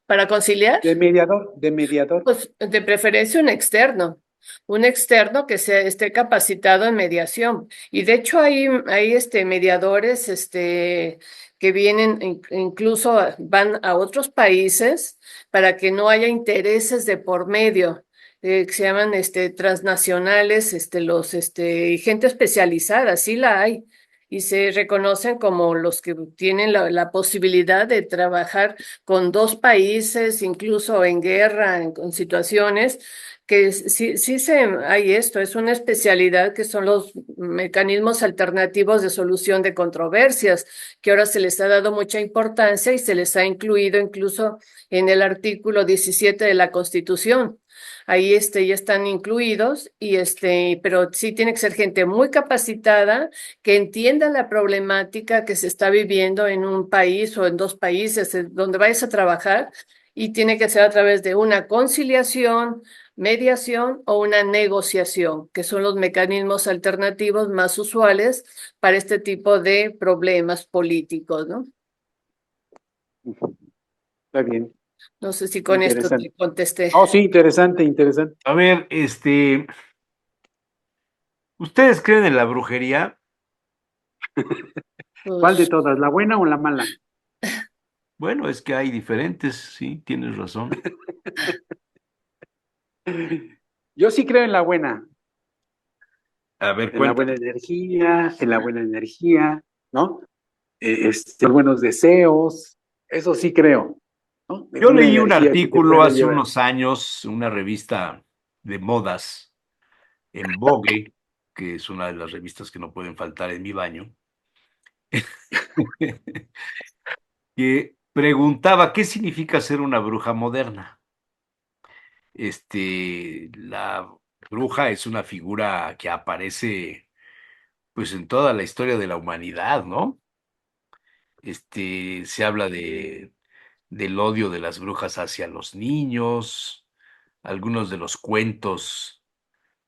para conciliar. De mediador. Pues de preferencia un externo que esté capacitado en mediación. Y de hecho hay mediadores que vienen, incluso van a otros países para que no haya intereses de por medio, que se llaman transnacionales, y gente especializada, sí la hay. Y se reconocen como los que tienen la posibilidad de trabajar con dos países, incluso en guerra, con situaciones que hay esto, es una especialidad que son los mecanismos alternativos de solución de controversias, que ahora se les ha dado mucha importancia y se les ha incluido incluso en el artículo 17 de la Constitución. Ahí ya están incluidos pero sí tiene que ser gente muy capacitada que entienda la problemática que se está viviendo en un país o en dos países donde vayas a trabajar y tiene que ser a través de una conciliación, mediación o una negociación, que son los mecanismos alternativos más usuales para este tipo de problemas políticos, ¿no? Está bien, No sé si con esto te interesante. contesté. Oh, sí, interesante, interesante. A ver, ¿ustedes creen en la brujería? ¿Cuál de Pues, todas, la buena o la mala? Bueno, es que hay diferentes, sí, tienes razón. Yo sí creo A ver, en la cuéntame. buena energía, en la buena energía, ¿no? Buenos deseos, eso sí creo, ¿no? De Yo una leí un energía que te artículo puede hace llevar. unos años, una revista de modas en Vogue, que es una de las revistas que no pueden faltar en mi baño, que preguntaba qué significa ser una bruja moderna. La bruja es una figura que aparece pues en toda la historia de la humanidad, ¿no? Se habla del odio de las brujas hacia los niños, algunos de los cuentos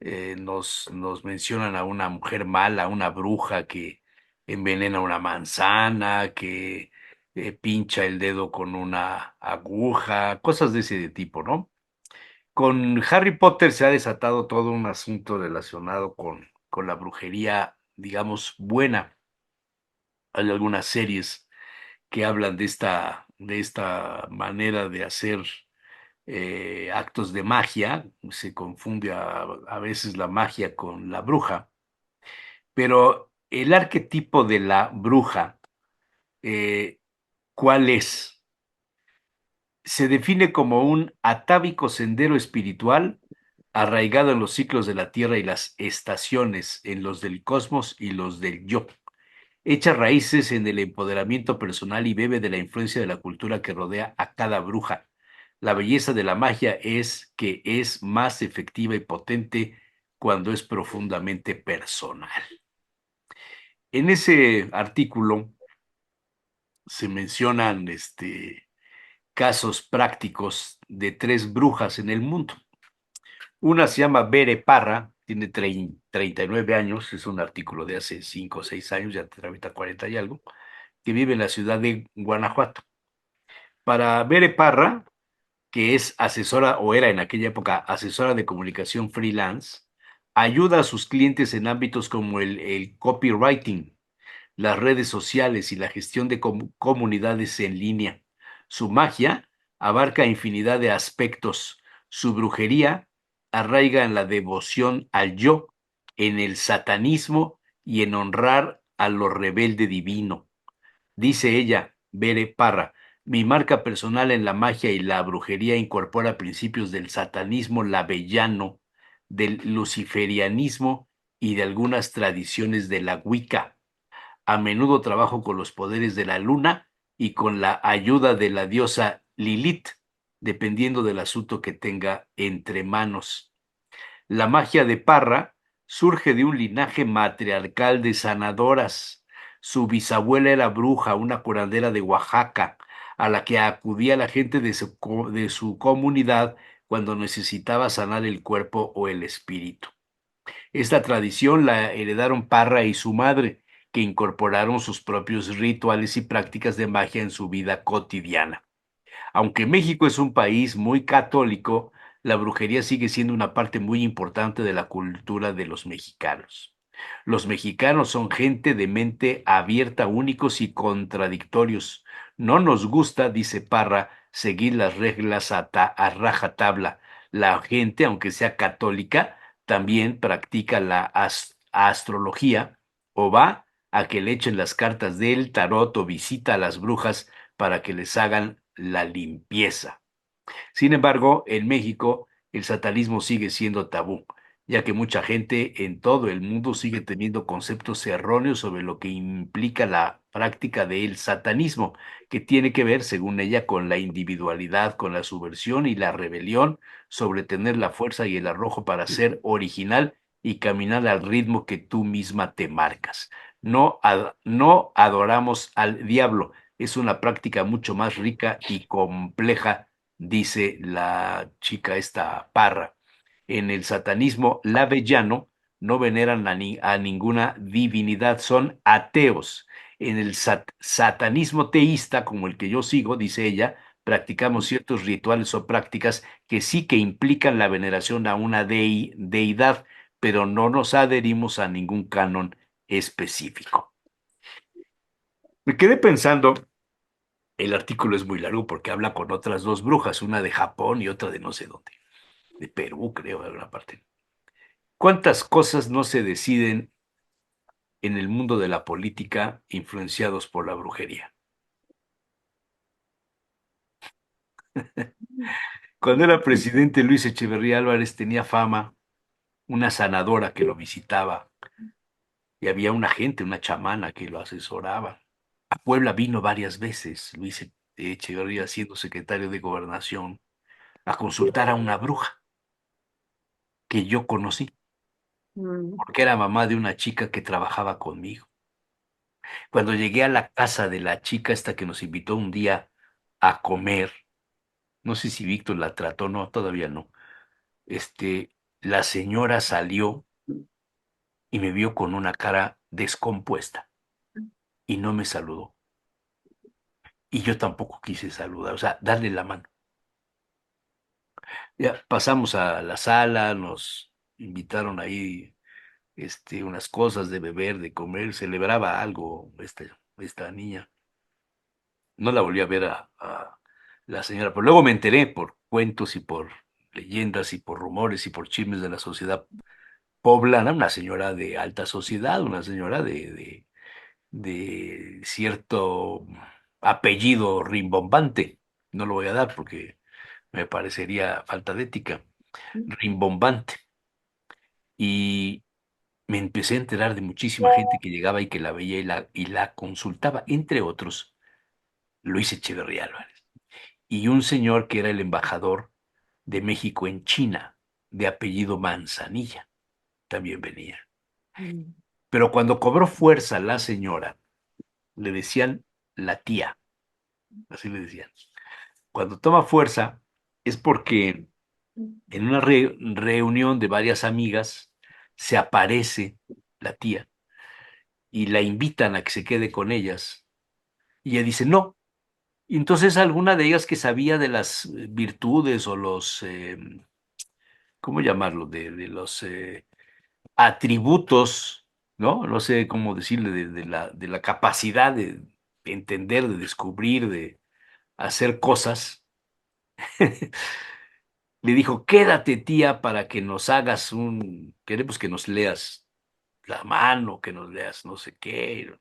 nos mencionan a una mujer mala, una bruja que envenena una manzana, que pincha el dedo con una aguja, cosas de ese tipo, ¿no? Con Harry Potter se ha desatado todo un asunto relacionado con la brujería, digamos, buena. Hay algunas series que hablan de esta manera de hacer actos de magia. Se confunde a veces la magia con la bruja, pero el arquetipo de la bruja, eh, ¿cuál es? Se define como un atávico sendero espiritual arraigado en los ciclos de la Tierra y las estaciones, en los del cosmos y los del yo. Echa raíces en el empoderamiento personal y bebe de la influencia de la cultura que rodea a cada bruja. La belleza de la magia es que es más efectiva y potente cuando es profundamente personal. En ese artículo se mencionan casos prácticos de tres brujas en el mundo. Una se llama Bere Parra, tiene 39 años, es un artículo de hace 5 o 6 años, ya tiene ahorita 40 y algo, que vive en la ciudad de Guanajuato. Para Bere Parra, que es asesora o era en aquella época asesora de comunicación freelance, ayuda a sus clientes en ámbitos como el copywriting, las redes sociales y la gestión de comunidades en línea. Su magia abarca infinidad de aspectos. Su brujería arraiga en la devoción al yo, en el satanismo y en honrar a lo rebelde divino. Dice ella, Bere Parra, mi marca personal en la magia y la brujería incorpora principios del satanismo labellano, del luciferianismo y de algunas tradiciones de la Wicca. A menudo trabajo con los poderes de la luna y con la ayuda de la diosa Lilith, dependiendo del asunto que tenga entre manos. La magia de Parra surge de un linaje matriarcal de sanadoras. Su bisabuela era bruja, una curandera de Oaxaca, a la que acudía la gente de su comunidad cuando necesitaba sanar el cuerpo o el espíritu. Esta tradición la heredaron Parra y su madre, que incorporaron sus propios rituales y prácticas de magia en su vida cotidiana. Aunque México es un país muy católico, la brujería sigue siendo una parte muy importante de la cultura de los mexicanos. Los mexicanos son gente de mente abierta, únicos y contradictorios. No nos gusta, dice Parra, seguir las reglas a rajatabla. La gente, aunque sea católica, también practica la astrología o va a que le echen las cartas del tarot o visita a las brujas para que les hagan la limpieza. Sin embargo, en México el satanismo sigue siendo tabú, ya que mucha gente en todo el mundo sigue teniendo conceptos erróneos sobre lo que implica la práctica del satanismo, que tiene que ver, según ella, con la individualidad, con la subversión y la rebelión, sobre tener la fuerza y el arrojo para ser original y caminar al ritmo que tú misma te marcas. No adoramos al diablo, es una práctica mucho más rica y compleja, dice la chica esta Parra. En el satanismo lavellano no veneran a ninguna divinidad, son ateos. En el satanismo teísta, como el que yo sigo, dice ella, practicamos ciertos rituales o prácticas que sí que implican la veneración a una deidad, pero no nos adherimos a ningún canon específico. Me quedé pensando, el artículo es muy largo porque habla con otras dos brujas, una de Japón y otra de no sé dónde, de Perú, creo, de alguna parte. ¿Cuántas cosas no se deciden en el mundo de la política influenciados por la brujería? Cuando era presidente Luis Echeverría Álvarez tenía fama, una sanadora que lo visitaba y había una gente, una chamana que lo asesoraba. A Puebla vino varias veces Luis Echeverría siendo secretario de Gobernación a consultar a una bruja que yo conocí, Mm. porque era mamá de una chica que trabajaba conmigo. Cuando llegué a la casa de la chica esta que nos invitó un día a comer, no sé si Víctor la trató, no, todavía no. La señora salió y me vio con una cara descompuesta y no me saludó. Y yo tampoco quise saludar, o sea, darle la mano. Ya pasamos a la sala, nos invitaron ahí, unas cosas de beber, de comer, celebraba algo esta niña. No la volví a ver a la señora, pero luego me enteré por cuentos y por leyendas y por rumores y por chismes de la sociedad poblana, una señora de alta sociedad, una señora de cierto apellido rimbombante. No lo voy a dar porque me parecería falta de ética. Rimbombante. Y me empecé a enterar de muchísima gente que llegaba y que la veía y la consultaba, entre otros, Luis Echeverría Álvarez. Y un señor que era el embajador de México en China, de apellido Manzanilla. también venía. Mm. Pero cuando cobró fuerza la señora, le decían la tía, así le decían. Cuando toma fuerza es porque en una reunión de varias amigas se aparece la tía y la invitan a que se quede con ellas. Y ella dice no. Y entonces alguna de ellas que sabía de las virtudes o los, ¿cómo llamarlo? De los atributos, ¿no? No sé cómo decirle, de la capacidad de entender, de descubrir, de hacer cosas. Le dijo, quédate, tía, para que nos hagas queremos que nos leas la mano, que nos leas no sé qué.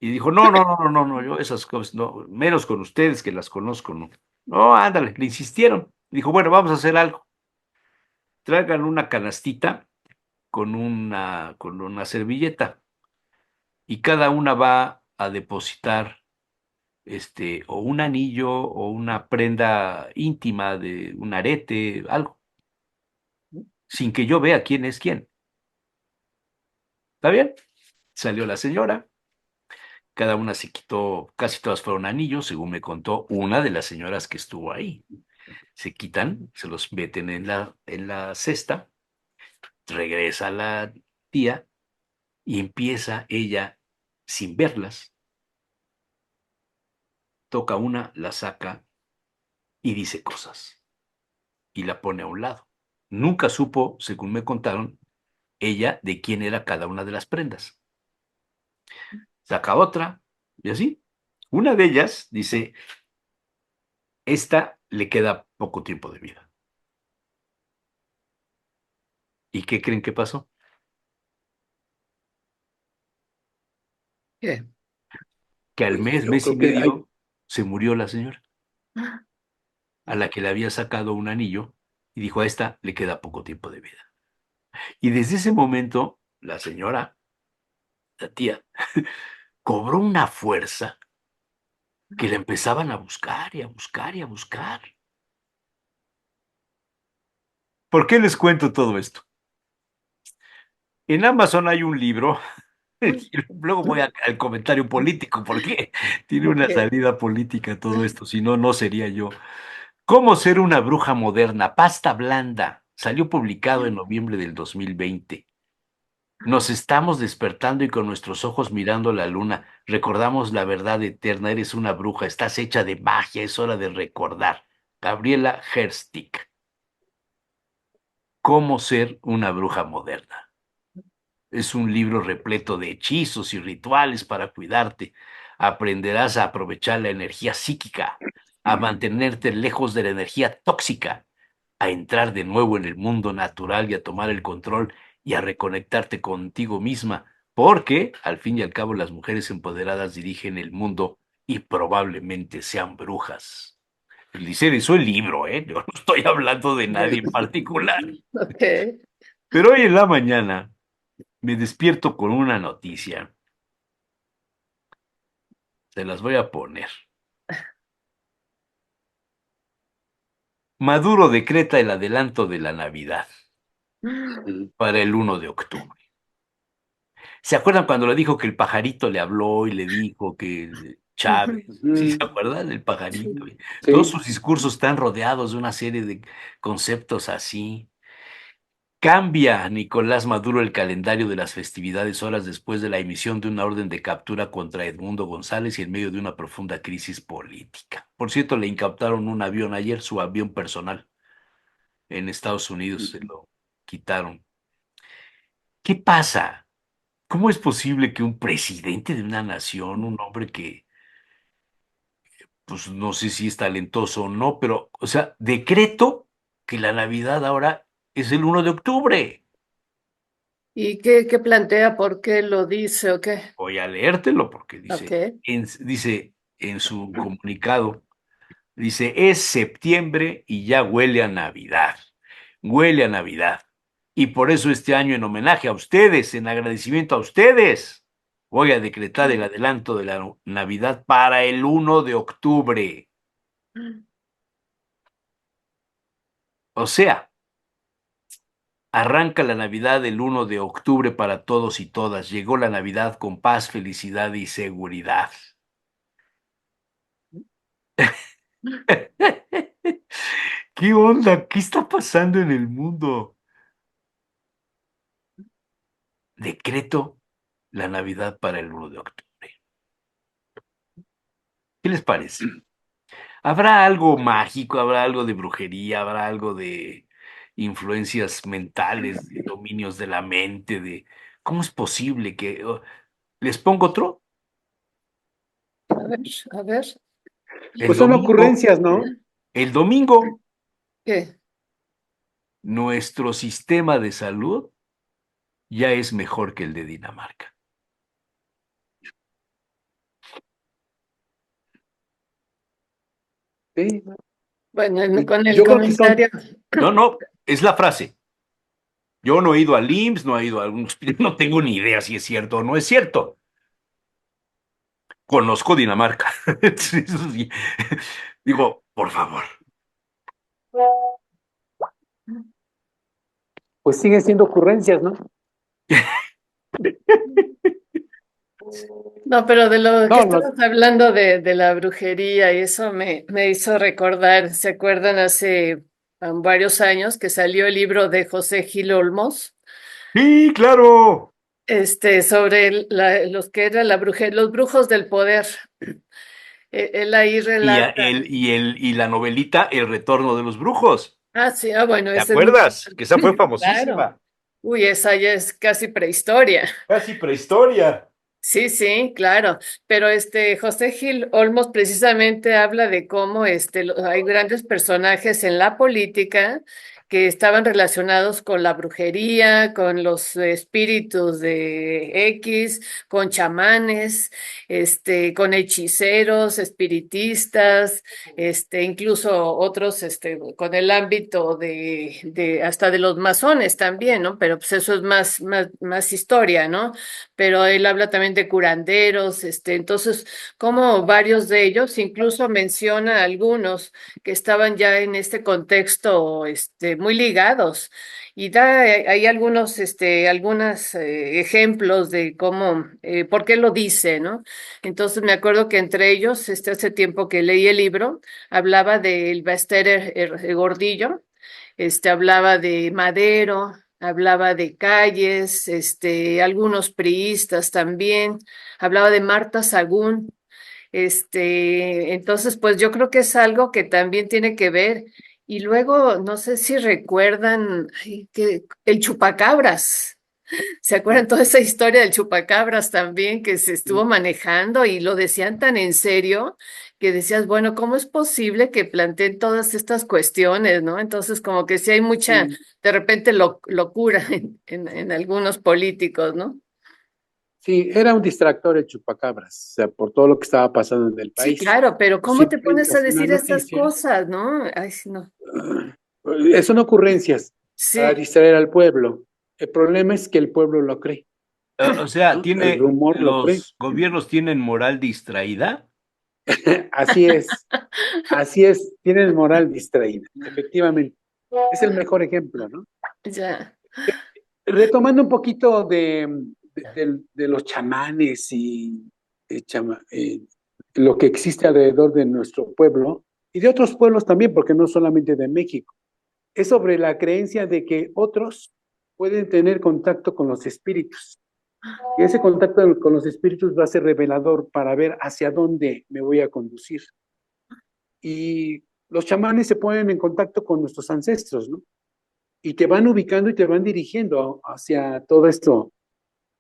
Y dijo, no, no, no, no, no, no, yo esas cosas, no, menos con ustedes que las conozco, no. No, ándale, le insistieron. Dijo, bueno, vamos a hacer algo. Traigan una canastita con una servilleta y cada una va a depositar o un anillo o una prenda íntima de un arete, algo, sin que yo vea quién es quién. ¿Está bien? Salió la señora, cada una se quitó, casi todas fueron anillos, según me contó una de las señoras que estuvo ahí. Se quitan, se los meten en la cesta, regresa la tía y empieza ella, sin verlas, toca una, la saca y dice cosas y la pone a un lado. Nunca supo, según me contaron, ella de quién era cada una de las prendas. Saca otra y así. Una de ellas dice, esta le queda poco tiempo de vida. ¿Y qué creen que pasó? ¿Qué? Que al Pues mes, yo mes y creo que hay, medio, se murió la señora, a la que le había sacado un anillo y dijo, a esta le queda poco tiempo de vida. Y desde ese momento, la señora, la tía, cobró una fuerza que la empezaban a buscar y a buscar y a buscar. ¿Por qué les cuento todo esto? En Amazon hay un libro, y luego voy al comentario político, porque tiene una Ok. salida política todo esto, si no, no sería yo. ¿Cómo ser una bruja moderna? Pasta blanda. Salió publicado en noviembre del 2020. Nos estamos despertando y con nuestros ojos mirando la luna, recordamos la verdad eterna. Eres una bruja, estás hecha de magia, es hora de recordar. Gabriela Herstick. ¿Cómo ser una bruja moderna? Es un libro repleto de hechizos y rituales para cuidarte. Aprenderás a aprovechar la energía psíquica, a mantenerte lejos de la energía tóxica, a entrar de nuevo en el mundo natural y a tomar el control y a reconectarte contigo misma, porque al fin y al cabo las mujeres empoderadas dirigen el mundo y probablemente sean brujas. Dice eso el libro, ¿eh? Yo no estoy hablando de nadie en particular. Ok. Pero hoy en la mañana me despierto con una noticia. Se las voy a poner. Maduro decreta el adelanto de la Navidad para el 1 de octubre. ¿Se acuerdan cuando le dijo que el pajarito le habló y le dijo que Chávez, sí se ujú, acuerdan del pajarito? Todos sí, sus discursos están rodeados de una serie de conceptos así. Cambia Nicolás Maduro el calendario de las festividades horas después de la emisión de una orden de captura contra Edmundo González y en medio de una profunda crisis política. Por cierto, le incautaron un avión ayer, su avión personal en Estados Unidos, se lo quitaron. ¿Qué pasa? ¿Cómo es posible que un presidente de una nación, un hombre que, pues no sé si es talentoso o no, pero, o sea, decreto que la Navidad ahora es el 1 de octubre? ¿Y qué plantea? ¿Por qué lo dice o qué? Voy a leértelo porque Ok. dice en su comunicado, dice, es septiembre y ya huele a Navidad, huele a Navidad. Y por eso este año, en homenaje a ustedes, en agradecimiento a ustedes, voy a decretar el adelanto de la Navidad para el 1 de octubre. O sea, Arranca la Navidad el 1 de octubre para todos y todas. Llegó la Navidad con paz, felicidad y seguridad. ¿Qué onda? ¿Qué está pasando en el mundo? Decreto la Navidad para el 1 de octubre. ¿Qué les parece? ¿Habrá algo mágico? ¿Habrá algo de brujería? ¿Habrá algo de influencias mentales, de dominios de la mente? ¿Cómo es posible que... ¿Les pongo otro? A ver, a ver, El Pues son domingo, ocurrencias, ¿no? el domingo, ¿qué? nuestro sistema de salud ya es mejor que el de Dinamarca. Sí. Bueno, Pues con el yo creo que son, comentario, No, no, es la frase. Yo no he ido al IMSS, no he ido a algún hospital, no tengo ni idea si es cierto o no es cierto. Conozco Dinamarca. Eso sí. Digo, por favor. pues siguen siendo ocurrencias, ¿no? no, pero de lo que No, no, estabas hablando de la brujería y eso me hizo recordar, ¿se acuerdan hace varios años que salió el libro de José Gil Olmos? Sí, claro. Sobre los que era la brujería, los brujos del poder. Él ahí relata. Y la novelita El Retorno de los Brujos. Ah, sí, bueno, ¿Te ese es muy acuerdas? Que esa fue claro. famosísima. Uy, esa ya es casi prehistoria. Casi prehistoria. Sí, sí, claro. Pero José Gil Olmos precisamente habla de cómo hay grandes personajes en la política que estaban relacionados con la brujería, con los espíritus de X, con chamanes, con hechiceros, espiritistas, incluso otros, con el ámbito de hasta de los masones también, ¿no? Pero pues eso es más historia, ¿no? Pero él habla también de curanderos, entonces, como varios de ellos, incluso menciona algunos que estaban ya en este contexto, muy ligados, y da hay algunos, algunos ejemplos de cómo, por qué lo dice, ¿no? Entonces, me acuerdo que entre ellos, hace tiempo que leí el libro, hablaba del Bester Gordillo, hablaba de Madero, hablaba de Calles, algunos priistas también, hablaba de Marta Sagún, entonces, pues yo creo que es algo que también tiene que ver. Y luego, no sé si recuerdan ay, que el chupacabras. ¿Se acuerdan toda esa historia del chupacabras también que se estuvo manejando y lo decían tan en serio que decías, bueno, ¿cómo es posible que planteen todas estas cuestiones, ¿no? Entonces, como que sí hay mucha, sí, de repente, locura en algunos políticos, ¿no? sí, era un distractor el chupacabras, o sea, por todo lo que estaba pasando en el Sí, país. claro, pero Tú ¿cómo te simplemente pones a haces una decir esas noticia, cosas, no? Ay, sí, no. son ocurrencias para Sí, distraer al pueblo. El problema es que el pueblo lo cree, O sea, ¿no? El rumor lo cree. los gobiernos tienen moral distraída. Así así es, tienen moral distraída, efectivamente. Es el mejor ejemplo, ¿no? ya. Retomando un poquito de los chamanes y lo que existe alrededor de nuestro pueblo y de otros pueblos también, porque no solamente de México, es sobre la creencia de que otros pueden tener contacto con los espíritus. Y ese contacto con los espíritus va a ser revelador para ver hacia dónde me voy a conducir. Y los chamanes se ponen en contacto con nuestros ancestros, ¿no? Y te van ubicando y te van dirigiendo hacia todo esto.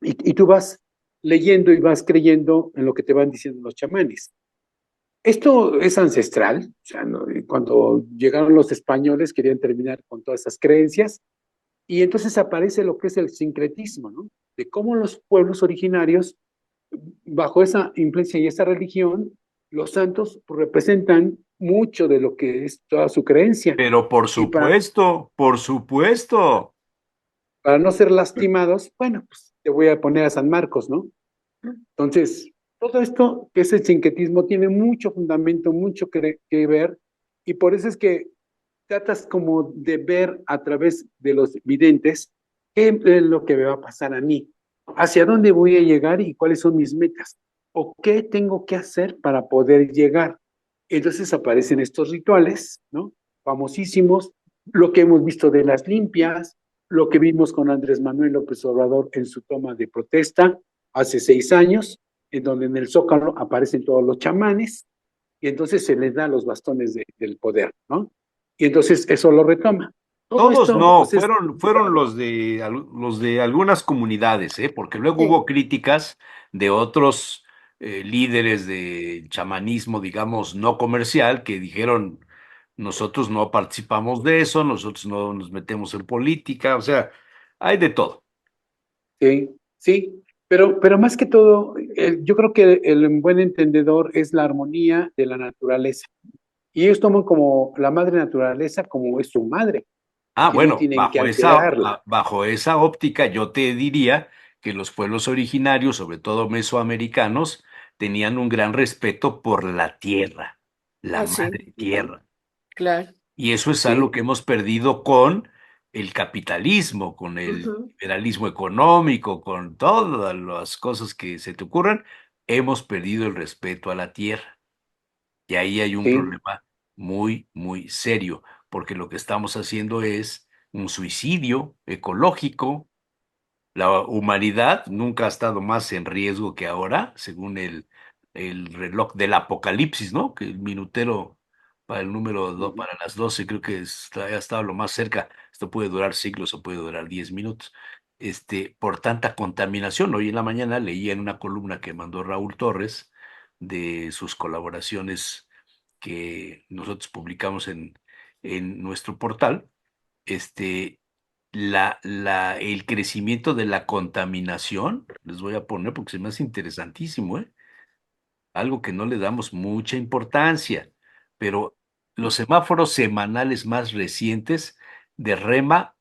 Y tú vas leyendo y vas creyendo en lo que te van diciendo los chamanes. Esto es ancestral, o sea, ¿no? Cuando llegaron los españoles querían terminar con todas esas creencias y entonces aparece lo que es el sincretismo, ¿no? De cómo los pueblos originarios, bajo esa influencia y esa religión, los santos pues, representan mucho de lo que es toda su creencia. Pero Y por supuesto. para no ser lastimados, bueno, pues te voy a poner a San Marcos, ¿no? Entonces, todo esto que es el sincretismo tiene mucho fundamento, mucho que ver, y por eso es que tratas como de ver a través de los videntes qué es lo que me va a pasar a mí, hacia dónde voy a llegar y cuáles son mis metas, o qué tengo que hacer para poder llegar. Entonces aparecen estos rituales, ¿no? Famosísimos, lo que hemos visto de las limpias, lo que vimos con Andrés Manuel López Obrador en su toma de protesta hace 6 años, en donde en el Zócalo aparecen todos los chamanes, y entonces se les da los bastones del poder, ¿no? Y entonces eso lo retoma. Todo Todos esto, no, pues es fueron los de algunas comunidades, ¿eh? Porque luego hubo Sí. críticas de otros líderes del chamanismo, digamos, no comercial, que dijeron, nosotros no participamos de eso, nosotros no nos metemos en política, o sea, hay de todo. sí, sí, pero más que todo, yo creo que el buen entendedor es la armonía de la naturaleza. Y ellos toman como la madre naturaleza como es su madre, Ah, y no bueno, tienen que alterarla. bajo esa óptica, yo te diría que los pueblos originarios, sobre todo mesoamericanos, tenían un gran respeto por la tierra, la Ah, sí, madre tierra. claro. Y eso es algo Sí, que hemos perdido con el capitalismo, con el Ujú. liberalismo económico, con todas las cosas que se te ocurran. Hemos perdido el respeto a la tierra. Y ahí hay un sí, problema muy, muy serio, porque lo que estamos haciendo es un suicidio ecológico. La humanidad nunca ha estado más en riesgo que ahora, según el reloj del apocalipsis, ¿no? Que el minutero para el para las 12 creo que ha estado lo más cerca. Esto puede durar siglos o puede durar 10 minutos. Por tanta contaminación. Hoy en la mañana leía en una columna que mandó Raúl Torres de sus colaboraciones que nosotros publicamos en nuestro portal, este, el crecimiento de la contaminación, les voy a poner porque se me hace interesantísimo, ¿eh? Algo que no le damos mucha importancia, pero los semáforos semanales más recientes de REMA,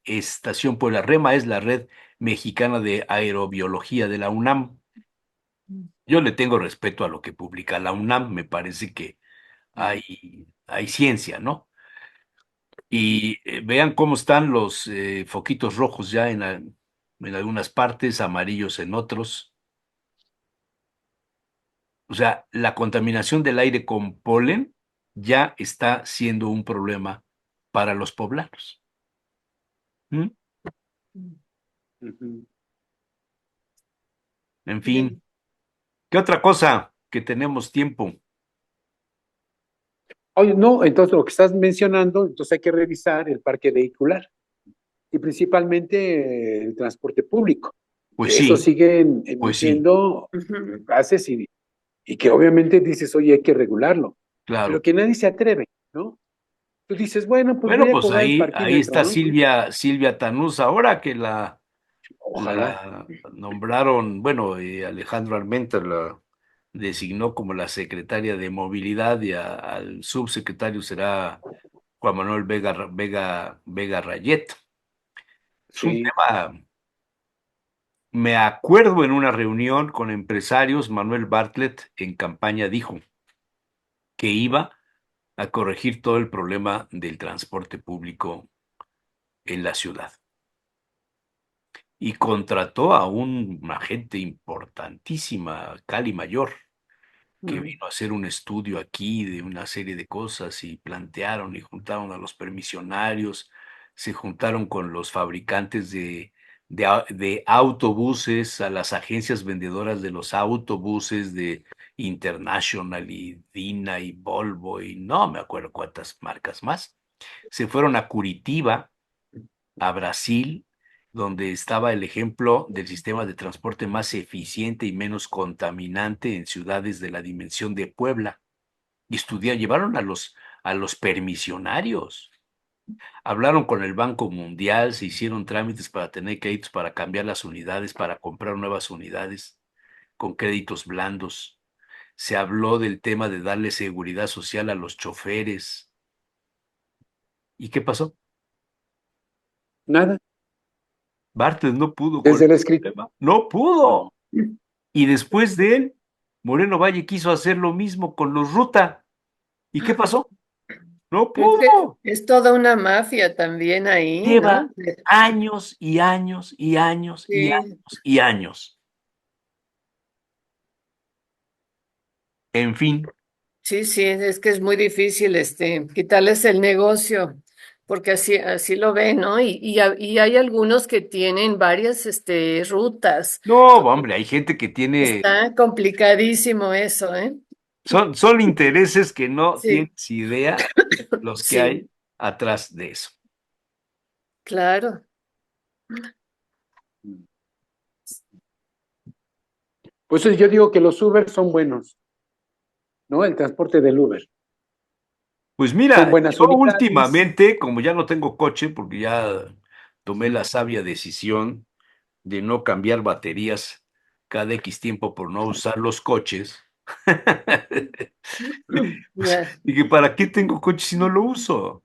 Estación Puebla. REMA es la Red Mexicana de Aerobiología de la UNAM. Yo le tengo respeto a lo que publica la UNAM, me parece que hay ciencia, ¿no? Y vean cómo están los foquitos rojos ya en algunas partes, amarillos en otros. O sea, la contaminación del aire con polen ya está siendo un problema para los poblanos. ¿Mm? ujú. En fin, Bien. ¿qué otra cosa que tenemos tiempo? Oye, no, entonces lo que estás mencionando, entonces hay que revisar el parque vehicular y principalmente el transporte público, Pues que eso sí, siguen pues sí, emitiendo Ujú. gases y que obviamente dices, oye, hay que regularlo, pero claro. que nadie se atreve, ¿no? Tú dices, bueno, pues voy Bueno, a pues cobrar el ahí parquímetro, está ¿no? Silvia Tanús ahora que Ojalá, la nombraron, bueno, Alejandro Armenta la designó como la secretaria de movilidad y al subsecretario será Juan Manuel Vega Rayet. Es un sí. tema, me acuerdo en una reunión con empresarios, Manuel Bartlett en campaña dijo que iba a corregir todo el problema del transporte público en la ciudad y contrató a una gente importantísima, Cali Mayor, que Mm. vino a hacer un estudio aquí de una serie de cosas y plantearon y juntaron a los permisionarios, se juntaron con los fabricantes de autobuses, a las agencias vendedoras de los autobuses de International y Dina y Volvo y no me acuerdo cuántas marcas más. Se fueron a Curitiba, a Brasil, donde estaba el ejemplo del sistema de transporte más eficiente y menos contaminante en ciudades de la dimensión de Puebla. Y llevaron a los permisionarios. Hablaron con el Banco Mundial, se hicieron trámites para tener créditos para cambiar las unidades, para comprar nuevas unidades con créditos blandos. Se habló del tema de darle seguridad social a los choferes. ¿Y qué pasó? Nada, Bartlett no pudo con desde el el escrito. problema. No No. pudo. Y después de él, Moreno Valle quiso hacer lo mismo con los Ruta. ¿Y qué pasó? No Es que pudo. es toda una mafia también ahí, Lleva ¿no? años y años y años y Sí, años y años. En fin, sí, sí, es que es muy difícil quitarles el negocio, porque así lo ven, ¿no? Y hay algunos que tienen varias rutas. no, hombre, hay gente que tiene, Está complicadísimo eso, ¿eh? son intereses que no Sí, tienes idea los que sí, hay atrás de eso. claro. Pues yo digo que los Uber son buenos, ¿no? El transporte del Uber. Pues Son mira, buenas yo unidades. últimamente, como ya no tengo coche, porque ya tomé la sabia decisión de no cambiar baterías cada X tiempo por no usar los coches, pues Ya. dije, ¿para qué tengo coche si no lo uso?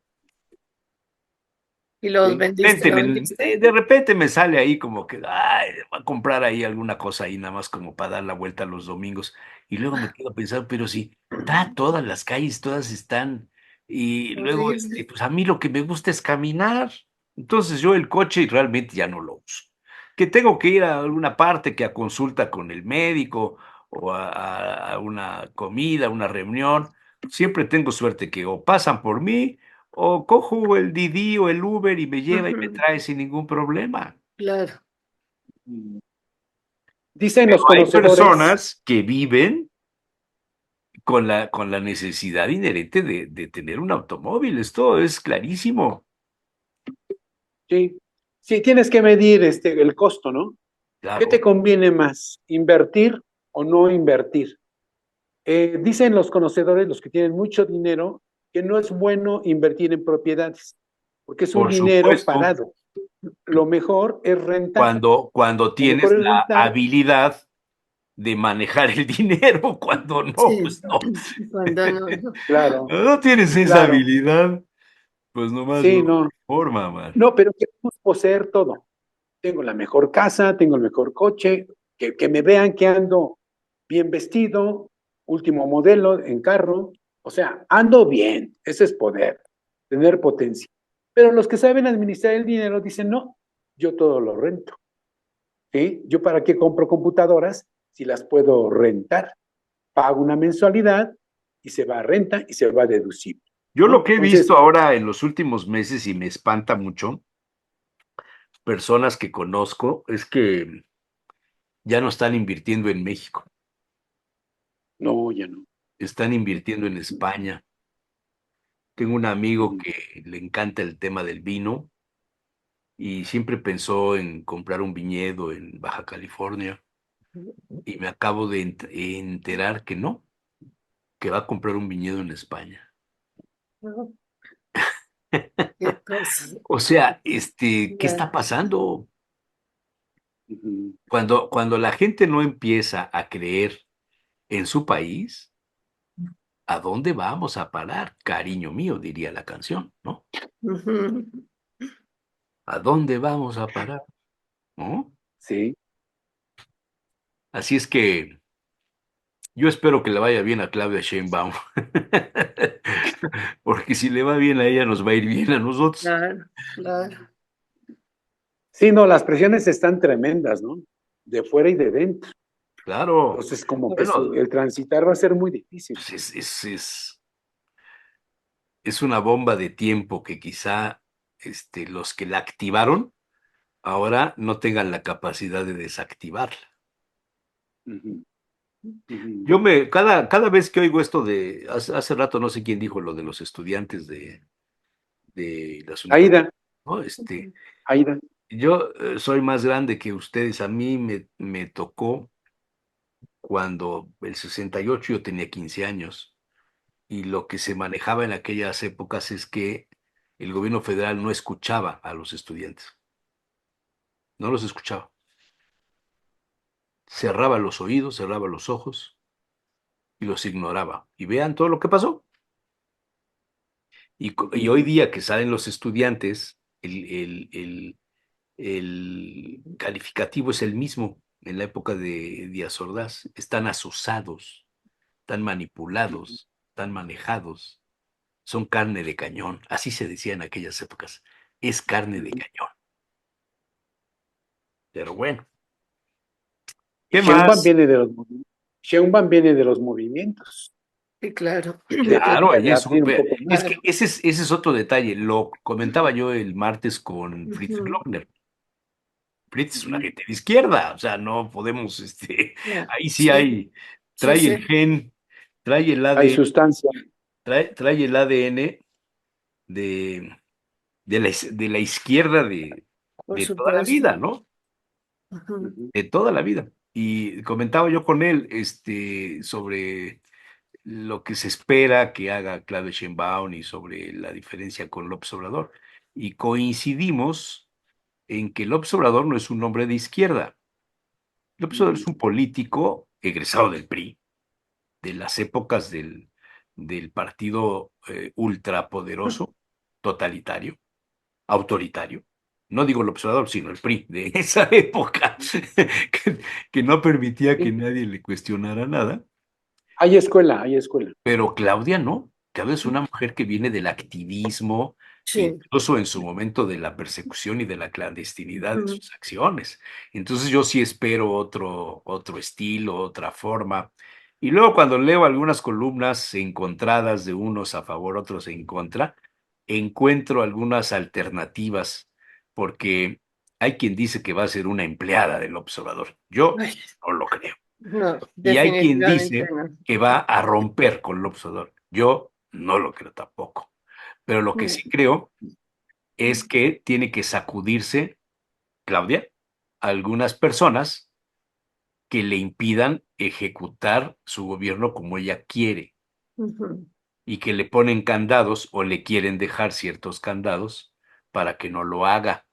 ¿Y los De vendiste? repente ¿Lo me, vendiste? de repente me sale ahí como que, ay, voy a comprar ahí alguna cosa ahí nada más como para dar la vuelta los domingos. Y luego me quedo pensando, pero si está todas las calles, todas están, y luego, Horrible. pues a mí lo que me gusta es caminar. Entonces yo el coche realmente ya no lo uso. Que tengo que ir a alguna parte, que a consulta con el médico o a una comida, una reunión, siempre tengo suerte que o pasan por mí o cojo el Didi o el Uber y me lleva y me Ujú, trae sin ningún problema. claro. Dicen los Hay conocedores, personas que viven con la necesidad inherente de tener un automóvil. Esto es clarísimo. sí, sí, tienes que medir el costo, ¿no? ¿Qué te Claro. conviene más, invertir o no invertir? Dicen los conocedores, los que tienen mucho dinero, que no es bueno invertir en propiedades, porque es un Por dinero supuesto, parado. Lo mejor es rentar. cuando Lo mejor tienes es la rentar. habilidad de manejar el dinero, cuando no, Sí, pues no. cuando no. Claro, No tienes esa claro. habilidad, pues nomás Sí, no no. forma, man. No, pero queremos poseer todo. Tengo la mejor casa, tengo el mejor coche, que me vean que ando bien vestido, último modelo en carro. O sea, ando bien. Ese es poder, tener potencia. Pero los que saben administrar el dinero dicen, no, yo todo lo rento. ¿Sí? ¿Yo para qué compro computadoras si las puedo rentar? Pago una mensualidad y se va a renta y se va a deducir, Yo lo ¿no? que he Entonces, visto ahora en los últimos meses y me espanta mucho, personas que conozco, es que ya no están invirtiendo en México, no, ya no. están invirtiendo en España. Tengo un amigo Ujú. que le encanta el tema del vino y siempre pensó en comprar un viñedo en Baja California y me acabo de enterar que no, que va a comprar un viñedo en España. Qué cosa. O sea, ¿qué Ya. está pasando? Ujú. Cuando la gente no empieza a creer en su país, ¿a dónde vamos a parar? Cariño mío, diría la canción, ¿no? Ujú. ¿A dónde vamos a parar? ¿No? Sí. Así es que yo espero que le vaya bien a Claudia Sheinbaum, porque si le va bien a ella, nos va a ir bien a nosotros. Claro, claro. Sí, no, las presiones están tremendas, ¿no? De fuera y de dentro. Claro. Entonces, como que Bueno, el transitar va a ser muy difícil. pues es una bomba de tiempo que quizá los que la activaron ahora no tengan la capacidad de desactivarla. Ujú, ujú. Cada vez que oigo esto hace rato no sé quién dijo lo de los estudiantes de las universidades, Aida, ¿no? Aida. Yo soy más grande que ustedes, a mí me tocó cuando el 68 yo tenía 15 años y lo que se manejaba en aquellas épocas es que el gobierno federal no escuchaba a los estudiantes, no los escuchaba. Cerraba los oídos, cerraba los ojos y los ignoraba. Y vean todo lo que pasó. Y hoy Ujú, día que salen los estudiantes, el calificativo es el mismo en la época de Díaz Ordaz. Están asusados, están ujú. manipulados, están manejados. son carne de cañón, así se decía en aquellas épocas, es carne de cañón. Pero bueno, ¿qué Sheinbaum más? viene de los, Sheinbaum viene de los movimientos, Sí, claro. Claro, de ella es, abrir un poco es más. que Claro. ese es otro detalle, lo comentaba yo el martes con Fritz Ujú. Glockner. Fritz es una Ujú. gente de izquierda, o sea, no podemos, Ya. ahí sí Sí, hay, sí, trae el sí, gen, trae el Hay ADN, sustancia. trae el ADN de, de la izquierda por de toda la supuesto. vida, ¿no? Ujú. Ujú. De toda la vida. Y comentaba yo con él, sobre lo que se espera que haga Claudia Sheinbaum y sobre la diferencia con López Obrador. Y coincidimos en que López Obrador no es un hombre de izquierda. López Obrador es un político egresado del PRI, de las épocas del partido ultrapoderoso, totalitario, autoritario. No digo López Obrador, sino el PRI de esa época, que no permitía que Sí. nadie le cuestionara nada. Hay escuela, hay escuela. Pero Claudia no. Claudia es una mujer que viene del activismo, Sí. incluso en su momento de la persecución y de la clandestinidad de Ujú. sus acciones. Entonces yo sí espero otro estilo, otra forma. Y luego cuando leo algunas columnas encontradas de unos a favor, otros en contra, encuentro algunas alternativas, porque hay quien dice que va a ser una empleada del observador. Yo Ay, no lo creo. no, Y hay quien definitivamente dice no. que va a romper con López Obrador. Yo no lo creo tampoco. Pero lo que No. sí creo es que tiene que sacudirse, Claudia, a algunas personas que le impidan ejecutar su gobierno como ella quiere Ujú. y que le ponen candados o le quieren dejar ciertos candados para que no lo haga.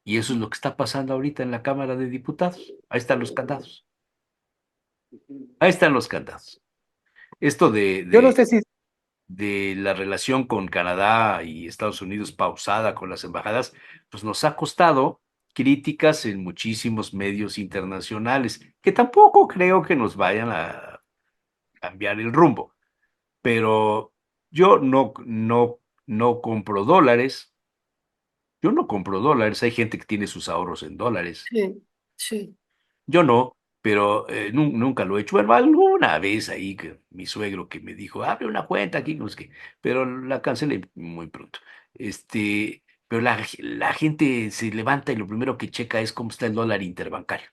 Y eso es lo que está pasando ahorita en la Cámara de Diputados. Ahí están los candados. Ahí están los candados. Esto Yo no sé si, de la relación con Canadá y Estados Unidos pausada con las embajadas, pues nos ha costado críticas en muchísimos medios internacionales, que tampoco creo que nos vayan a cambiar el rumbo, pero yo no compro dólares, yo no compro dólares, hay gente que tiene sus ahorros en dólares. Sí, sí. Yo no, pero nunca lo he hecho. Bueno, alguna vez ahí que mi suegro que me dijo, abre una cuenta aquí, no sé qué, pero la cancelé muy pronto. Pero la gente se levanta y lo primero que checa es cómo está el dólar interbancario.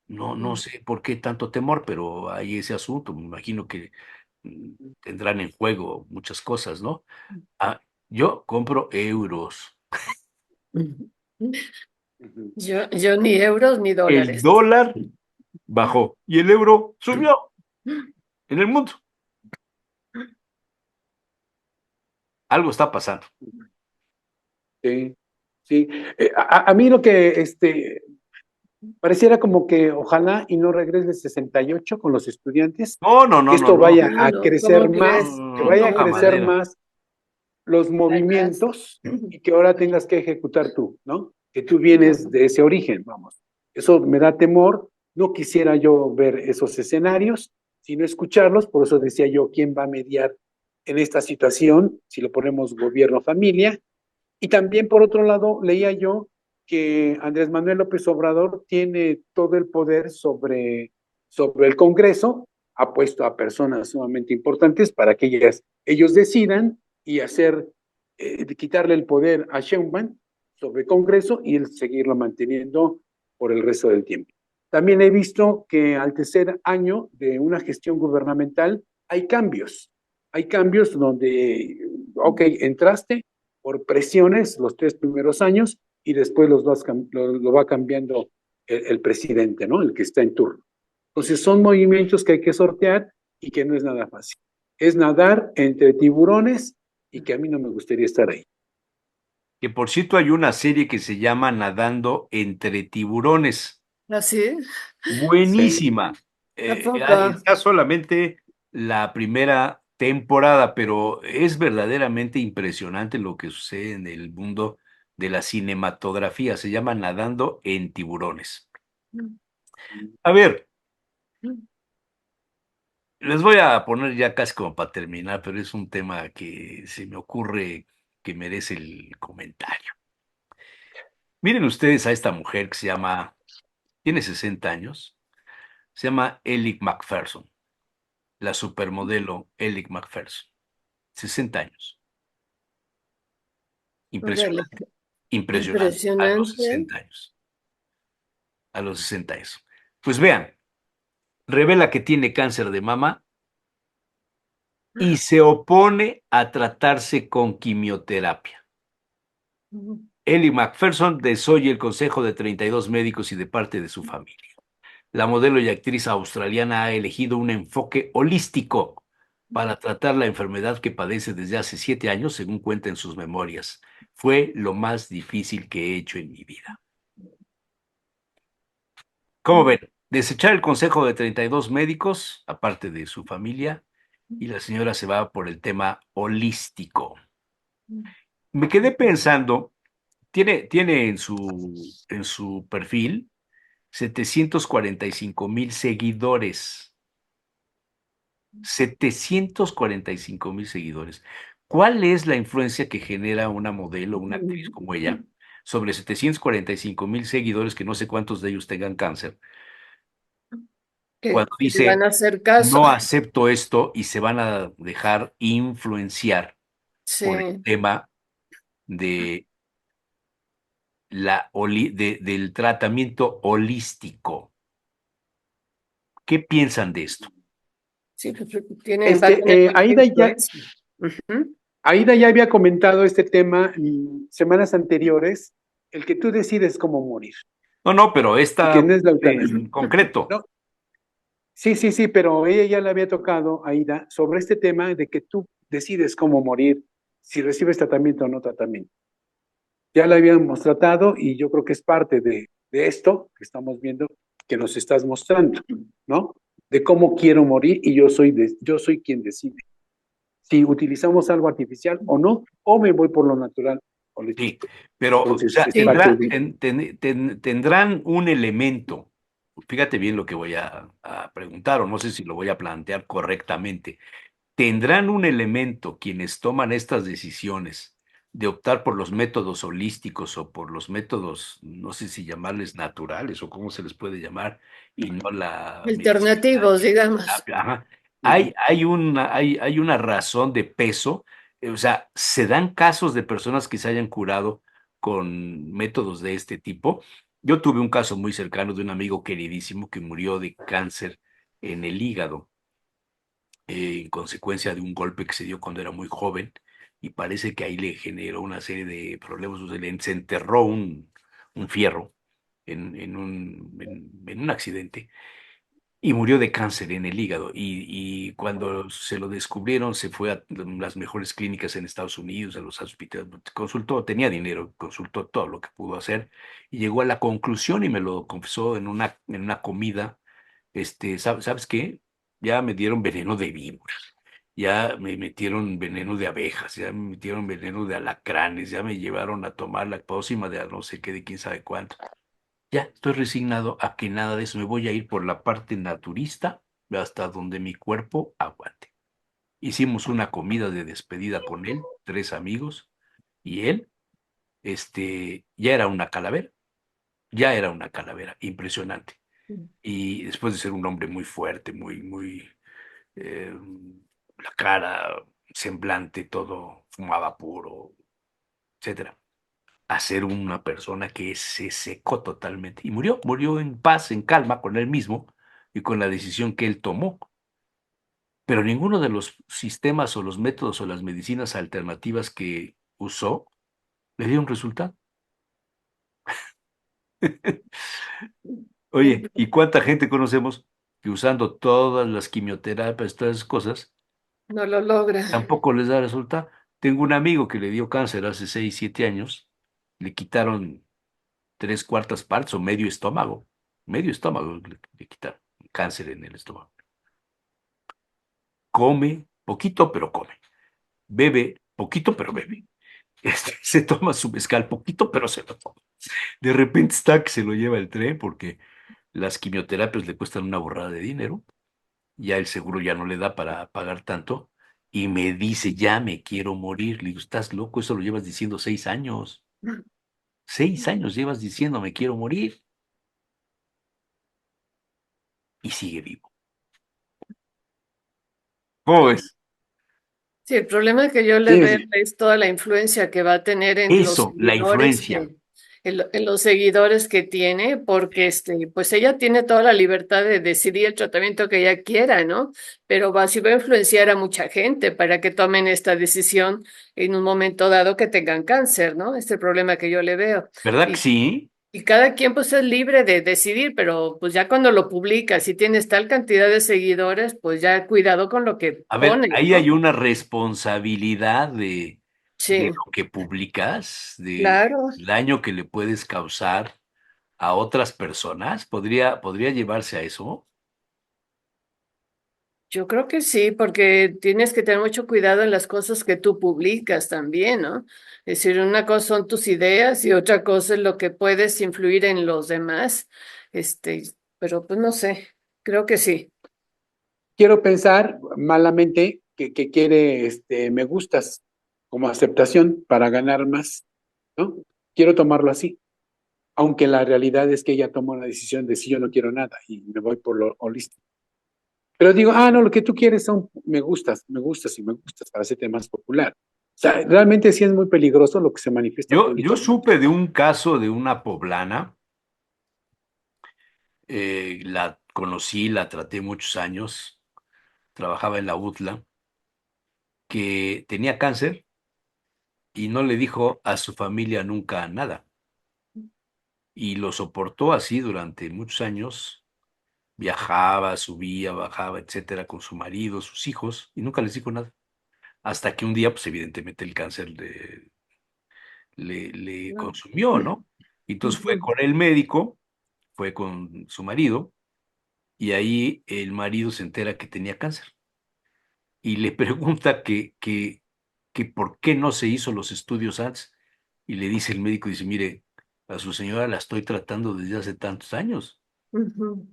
No Mm. sé por qué tanto temor, pero hay ese asunto. Me imagino que mm, tendrán en juego muchas cosas, ¿no? Ah, yo compro euros. ujú, Yo ni euros ni El dólares. dólar bajó y el euro subió en el mundo. Algo está pasando. sí, sí. A mí lo que pareciera como que ojalá y no regrese 68 con los estudiantes, No, no, que no, no, esto no. vaya No, a no, crecer ¿cómo No, crees? más, no, que no, vaya a toca crecer madera. más los Atrás. movimientos y que ahora tengas que ejecutar tú, ¿no? Que tú vienes Ujú. de ese origen, vamos. Eso me da temor. No quisiera yo ver esos escenarios, sino escucharlos. Por eso decía yo, ¿quién va a mediar en esta situación? Si lo ponemos gobierno-familia. Y también, por otro lado, leía yo que Andrés Manuel López Obrador tiene todo el poder sobre el Congreso, ha puesto a personas sumamente importantes para que ellos decidan y quitarle el poder a Sheinbaum sobre el Congreso y él seguirlo manteniendo por el resto del tiempo. También he visto que al tercer año de una gestión gubernamental hay cambios donde, ok, entraste, por presiones los 3 primeros años y después lo va cambiando el presidente, ¿no? El que está en turno. Entonces son movimientos que hay que sortear y que no es nada fácil. Es nadar entre tiburones y que a mí no me gustaría estar ahí. Que por cierto hay una serie que se llama Nadando entre tiburones. ¿Así? Sí. Buenísima. ¿A poco? Está solamente la primera temporada, pero es verdaderamente impresionante lo que sucede en el mundo de la cinematografía. Se llama Nadando en tiburones. A ver, Les voy a poner ya casi como para terminar, pero es un tema que se me ocurre que merece el comentario. Miren ustedes a esta mujer que tiene 60 años, se llama Ellie Macpherson, la supermodelo Ellie Macpherson, 60 años. Órale, Impresionante, impresionante, a los impresionante. 60 años, a los 60 años. Pues vean, revela que tiene cáncer de mama y se opone a tratarse con quimioterapia. Ellie Macpherson desoye el consejo de 32 médicos y de parte de su familia. La modelo y actriz australiana ha elegido un enfoque holístico para tratar la enfermedad que padece desde hace 7 años, según cuenta en sus memorias. Fue lo más difícil que he hecho en mi vida. ¿Cómo ven? Desechar el consejo de 32 médicos, aparte de su familia, y la señora se va por el tema holístico. Me quedé pensando, tiene en su perfil 745,000 seguidores. 745,000 seguidores. ¿Cuál es la influencia que genera una modelo, una actriz como ella, sobre 745,000 seguidores, que no sé cuántos de ellos tengan cáncer, cuando Que le van dice, a hacer caso. no acepto esto y se van a dejar influenciar por el Sí, tema de del tratamiento holístico? ¿Qué piensan de esto? sí, pues, va a tener mucha Aida ya, influencia. Ujú. Aida ya había comentado este tema semanas anteriores, el que tú decides cómo morir No, no, pero y que esta no es la eutanasia. en concreto. No, sí, sí, sí, pero ella ya le había tocado, Aida, sobre este tema de que tú decides cómo morir, si recibes tratamiento o no tratamiento. Ya la habíamos tratado y yo creo que es parte de esto que estamos viendo, que nos estás mostrando, ¿no? De cómo quiero morir y yo soy quien decide si utilizamos algo artificial o no, o me voy por lo natural o lo Sí, hecho. pero, o Entonces, sea, es parte de... tendrán un elemento, fíjate bien lo que voy a preguntar, o no sé si lo voy a plantear correctamente. ¿Tendrán un elemento quienes toman estas decisiones de optar por los métodos holísticos o por los métodos, no sé si llamarles naturales o cómo se les puede llamar, y no la medicina Alternativos, y la digamos. terapia? Ajá. Ujú. Hay una razón de peso, o sea, ¿se dan casos de personas que se hayan curado con métodos de este tipo? Yo tuve un caso muy cercano de un amigo queridísimo que murió de cáncer en el hígado, en consecuencia de un golpe que se dio cuando era muy joven, y parece que ahí le generó una serie de problemas. O sea, se enterró un fierro en un accidente y murió de cáncer en el hígado. Y cuando se lo descubrieron, se fue a las mejores clínicas en Estados Unidos, a los hospitales, consultó, tenía dinero, consultó todo lo que pudo hacer y llegó a la conclusión, y me lo confesó en una comida. ¿Sabes qué? Ya me dieron veneno de víboras, ya me metieron veneno de abejas, ya me metieron veneno de alacranes, ya me llevaron a tomar la pócima de no sé qué, de quién sabe cuánto. Ya estoy resignado a que nada de eso, me voy a ir por la parte naturista hasta donde mi cuerpo aguante. Hicimos una comida de despedida con él, 3 amigos, y él, ya era una calavera, ya era una calavera, impresionante. Y después de ser un hombre muy fuerte, muy, muy, eh, la cara, semblante, todo, fumaba puro, etcétera, a ser una persona que se secó totalmente y murió en paz, en calma con él mismo y con la decisión que él tomó. Pero ninguno de los sistemas o los métodos o las medicinas alternativas que usó le dio un resultado. Oye, ¿y cuánta gente conocemos que usando todas las quimioterapias, todas esas cosas, No lo logra. tampoco les da resultado? Tengo un amigo que le dio cáncer hace 6, 7 años, le quitaron 3/4 partes o medio estómago le quitaron, cáncer en el estómago. Come poquito, pero come. Bebe poquito, pero bebe. Se toma su mezcal poquito, pero se lo toma. De repente está que se lo lleva el tren porque las quimioterapias le cuestan una borrada de dinero ya el seguro ya no le da para pagar tanto, y me dice, ya me quiero morir. Le digo, estás loco, eso lo llevas diciendo 6 años. 6 años llevas diciendo me quiero morir, y sigue vivo. ¿Cómo ves? Sí, el problema que yo le Sí, veo sí. es toda la influencia que va a tener en los Eso, la seguidores influencia. en los seguidores que tiene, porque pues ella tiene toda la libertad de decidir el tratamiento que ella quiera, ¿no? Pero sí va a influenciar a mucha gente para que tomen esta decisión en un momento dado que tengan cáncer, ¿no? Este es el problema que yo le veo. ¿Verdad que Y, sí? y cada quien pues es libre de decidir, pero pues ya cuando lo publicas, si tienes tal cantidad de seguidores, pues ya cuidado con lo que A ver, pones, ahí hay ¿no? una responsabilidad de Sí, lo que publicas, del claro. daño que le puedes causar a otras personas. ¿Podría llevarse a eso? Yo creo que sí, porque tienes que tener mucho cuidado en las cosas que tú publicas también, ¿no? Es decir, una cosa son tus ideas y otra cosa es lo que puedes influir en los demás. Este, pero pues no sé, creo que sí. Quiero pensar malamente que quiere me gustas como aceptación para ganar más, ¿no? Quiero tomarlo así, aunque la realidad es que ella toma una decisión de si yo no quiero nada y me voy por lo holístico. Pero digo, no, lo que tú quieres son me gustas y me gustas para hacerte más popular. O sea, realmente sí es muy peligroso lo que se manifiesta Yo públicamente. supe de un caso de una poblana, la conocí, la traté muchos años, trabajaba en la UTLA, que tenía cáncer y no le dijo a su familia nunca nada. Y lo soportó así durante muchos años. Viajaba, subía, bajaba, etcétera, con su marido, sus hijos, y nunca les dijo nada. Hasta que un día, pues evidentemente el cáncer le No. consumió, ¿no? Y entonces fue Ujú. con el médico, fue con su marido, y ahí el marido se entera que tenía cáncer. Y le pregunta que por qué no se hizo los estudios antes. Y le dice el médico, dice, mire, a su señora la estoy tratando desde hace tantos años. Ujú.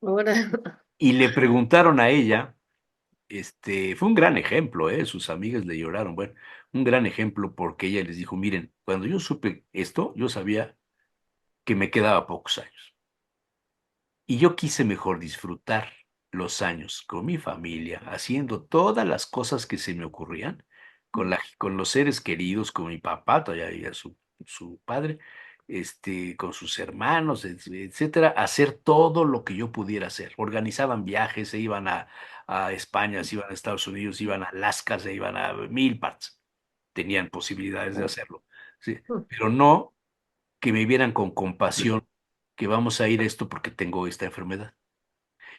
Ahora, Y le preguntaron a ella, fue un gran ejemplo, sus amigas le lloraron, bueno, un gran ejemplo porque ella les dijo, miren, cuando yo supe esto, yo sabía que me quedaba pocos años. Y yo quise mejor disfrutar los años con mi familia, haciendo todas las cosas que se me ocurrían, con los seres queridos, con mi papá, todavía había su padre, con sus hermanos, etcétera, hacer todo lo que yo pudiera hacer. Organizaban viajes, se iban a España, se iban a Estados Unidos, se iban a Alaska, se iban a mil partes. Tenían posibilidades de hacerlo, sí, pero no que me vieran con compasión, que vamos a ir a esto porque tengo esta enfermedad.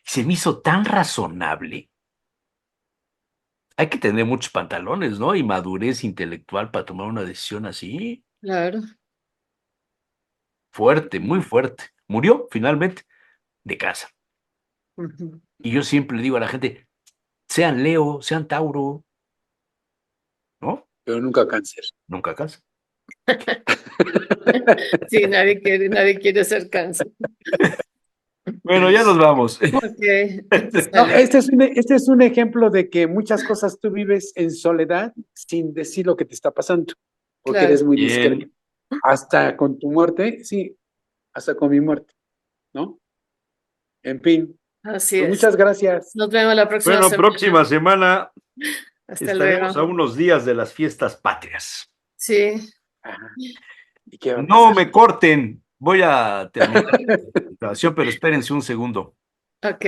Se me hizo tan razonable. Hay que tener muchos pantalones, ¿no? Y madurez intelectual para tomar una decisión así. claro. Fuerte, muy fuerte. Murió finalmente de casa. Ujú. Y yo siempre le digo a la gente, sean Leo, sean Tauro, ¿no? Pero nunca cáncer. Nunca casa. Sí, nadie quiere ser cáncer. Bueno, ya nos vamos. Ok, No, sale. este es un ejemplo de que muchas cosas tú vives en soledad sin decir lo que te está pasando, porque Claro, eres muy discreto. Bien. Hasta con tu muerte, sí, hasta con mi muerte, ¿no? En fin, así pues es. muchas gracias. Nos vemos la próxima Bueno, próxima semana. semana Hasta estaremos a luego. unos días de las fiestas patrias. Sí, Ajá. ¿Y qué va a No pasar? me corten. Voy a terminar la grabación, pero espérense un segundo. ok.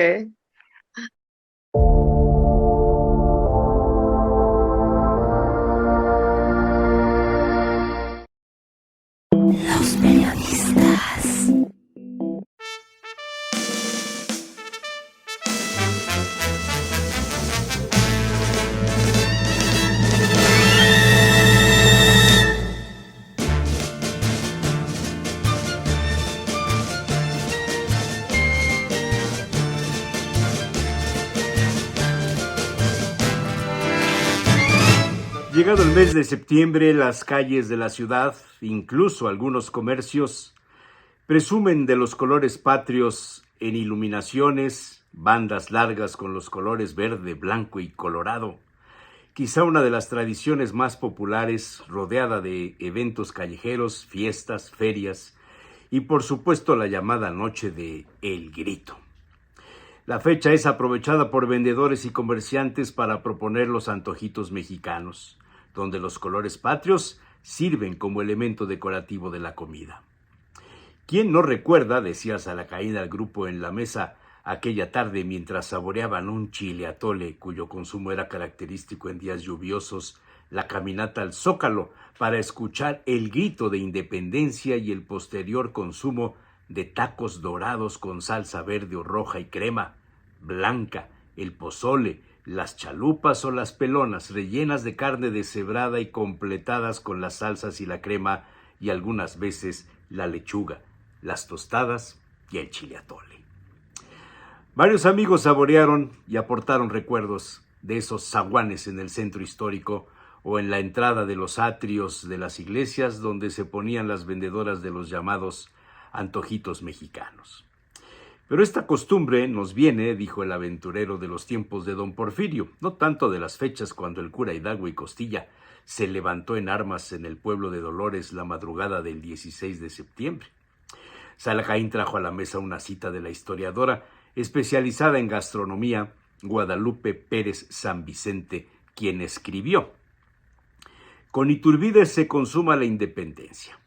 Llegado el mes de septiembre, las calles de la ciudad, incluso algunos comercios, presumen de los colores patrios en iluminaciones, bandas largas con los colores verde, blanco y colorado. Quizá una de las tradiciones más populares, rodeada de eventos callejeros, fiestas, ferias y por supuesto la llamada noche de El Grito. La fecha es aprovechada por vendedores y comerciantes para proponer los antojitos mexicanos, donde los colores patrios sirven como elemento decorativo de la comida. ¿Quién no recuerda, decía Salacaín al grupo en la mesa aquella tarde mientras saboreaban un chile atole cuyo consumo era característico en días lluviosos, la caminata al Zócalo para escuchar el grito de independencia y el posterior consumo de tacos dorados con salsa verde o roja y crema blanca, el pozole, las chalupas o las pelonas rellenas de carne deshebrada y completadas con las salsas y la crema y algunas veces la lechuga, las tostadas y el chile atole? Varios amigos saborearon y aportaron recuerdos de esos zaguanes en el centro histórico o en la entrada de los atrios de las iglesias donde se ponían las vendedoras de los llamados antojitos mexicanos. Pero esta costumbre nos viene, dijo el aventurero, de los tiempos de don Porfirio, no tanto de las fechas cuando el cura Hidalgo y Costilla se levantó en armas en el pueblo de Dolores la madrugada del 16 de septiembre. Salacaín trajo a la mesa una cita de la historiadora especializada en gastronomía, Guadalupe Pérez San Vicente, quien escribió: con Iturbide se consuma la independencia.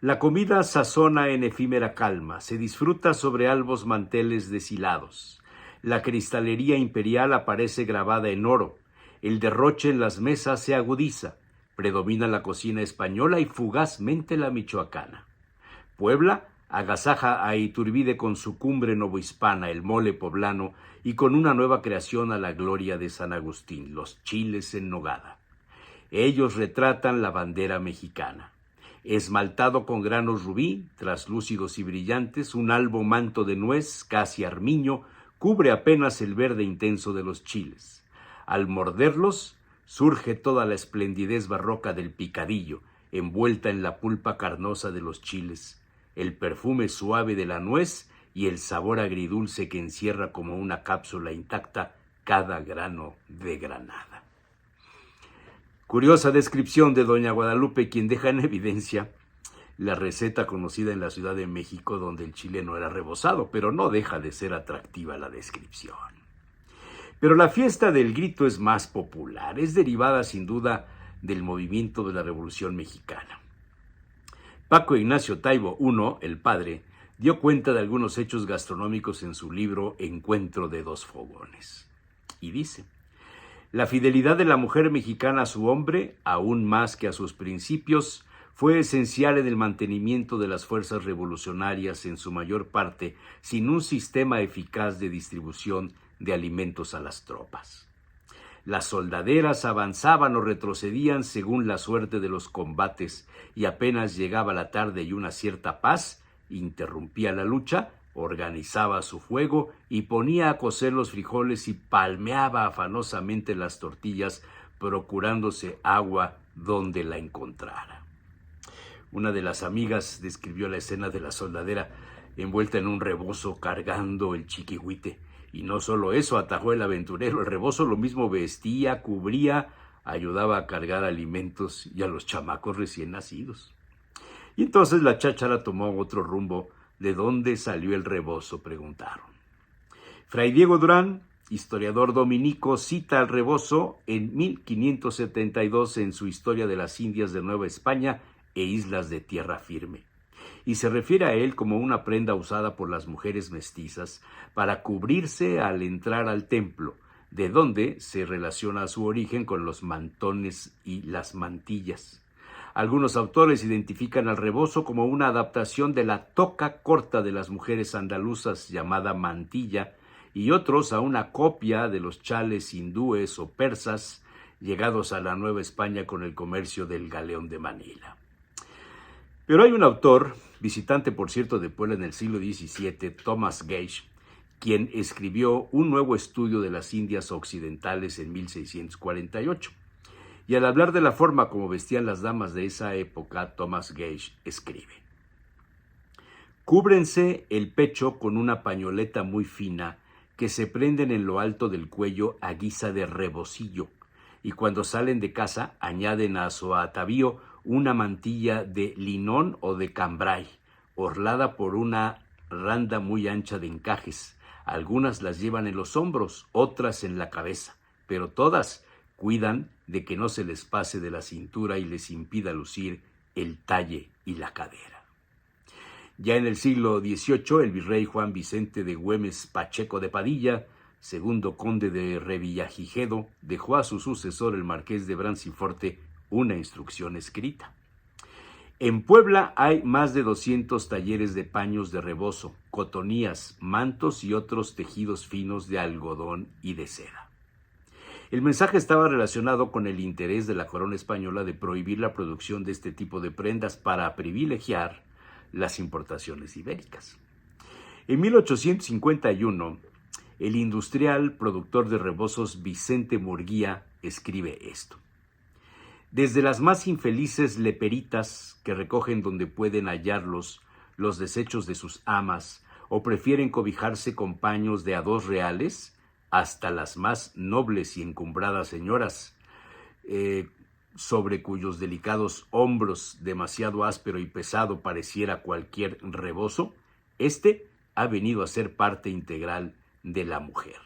La comida sazona en efímera calma, se disfruta sobre albos manteles deshilados. La cristalería imperial aparece grabada en oro, el derroche en las mesas se agudiza, predomina la cocina española y fugazmente la michoacana. Puebla agasaja a Iturbide con su cumbre novohispana, el mole poblano, y con una nueva creación a la gloria de San Agustín, los chiles en nogada. Ellos retratan la bandera mexicana. Esmaltado con granos rubí, traslúcidos y brillantes, un albo manto de nuez, casi armiño, cubre apenas el verde intenso de los chiles. Al morderlos, surge toda la esplendidez barroca del picadillo, envuelta en la pulpa carnosa de los chiles, el perfume suave de la nuez y el sabor agridulce que encierra como una cápsula intacta cada grano de granada. Curiosa descripción de doña Guadalupe, quien deja en evidencia la receta conocida en la Ciudad de México donde el chile no era rebozado, pero no deja de ser atractiva la descripción. Pero la fiesta del grito es más popular, es derivada sin duda del movimiento de la Revolución Mexicana. Paco Ignacio Taibo I, el padre, dio cuenta de algunos hechos gastronómicos en su libro Encuentro de dos fogones. Y dice: la fidelidad de la mujer mexicana a su hombre, aún más que a sus principios, fue esencial en el mantenimiento de las fuerzas revolucionarias, en su mayor parte sin un sistema eficaz de distribución de alimentos a las tropas. Las soldaderas avanzaban o retrocedían según la suerte de los combates, y apenas llegaba la tarde y una cierta paz, interrumpía la lucha, organizaba su fuego y ponía a cocer los frijoles y palmeaba afanosamente las tortillas, procurándose agua donde la encontrara. Una de las amigas describió la escena de la soldadera envuelta en un rebozo cargando el chiquihuite. Y no solo eso, atajó el aventurero, el rebozo lo mismo vestía, cubría, ayudaba a cargar alimentos y a los chamacos recién nacidos. Y entonces la cháchara tomó otro rumbo. ¿De dónde salió el rebozo?, preguntaron. Fray Diego Durán, historiador dominico, cita al rebozo en 1572 en su Historia de las Indias de Nueva España e Islas de Tierra Firme, y se refiere a él como una prenda usada por las mujeres mestizas para cubrirse al entrar al templo, de donde se relaciona su origen con los mantones y las mantillas. Algunos autores identifican al rebozo como una adaptación de la toca corta de las mujeres andaluzas llamada mantilla, y otros a una copia de los chales hindúes o persas llegados a la Nueva España con el comercio del galeón de Manila. Pero hay un autor, visitante por cierto de Puebla en el siglo XVII, Thomas Gage, quien escribió un nuevo estudio de las Indias Occidentales en 1648. Y al hablar de la forma como vestían las damas de esa época, Thomas Gage escribe: cúbrense el pecho con una pañoleta muy fina que se prenden en lo alto del cuello a guisa de rebocillo, y cuando salen de casa añaden a su atavío una mantilla de linón o de cambray, orlada por una randa muy ancha de encajes. Algunas las llevan en los hombros, otras en la cabeza, pero todas cuidan de que no se les pase de la cintura y les impida lucir el talle y la cadera. Ya en el siglo XVIII, el virrey Juan Vicente de Güemes Pacheco de Padilla, segundo conde de Revillagigedo, dejó a su sucesor, el marqués de Branciforte, una instrucción escrita. En Puebla hay más de 200 talleres de paños de rebozo, cotonías, mantos y otros tejidos finos de algodón y de seda. El mensaje estaba relacionado con el interés de la corona española de prohibir la producción de este tipo de prendas para privilegiar las importaciones ibéricas. En 1851, el industrial productor de rebozos Vicente Murguía escribe esto: desde las más infelices leperitas que recogen donde pueden hallarlos los desechos de sus amas o prefieren cobijarse con paños de a 2 reales, hasta las más nobles y encumbradas señoras, sobre cuyos delicados hombros demasiado áspero y pesado pareciera cualquier rebozo, ha venido a ser parte integral de la mujer.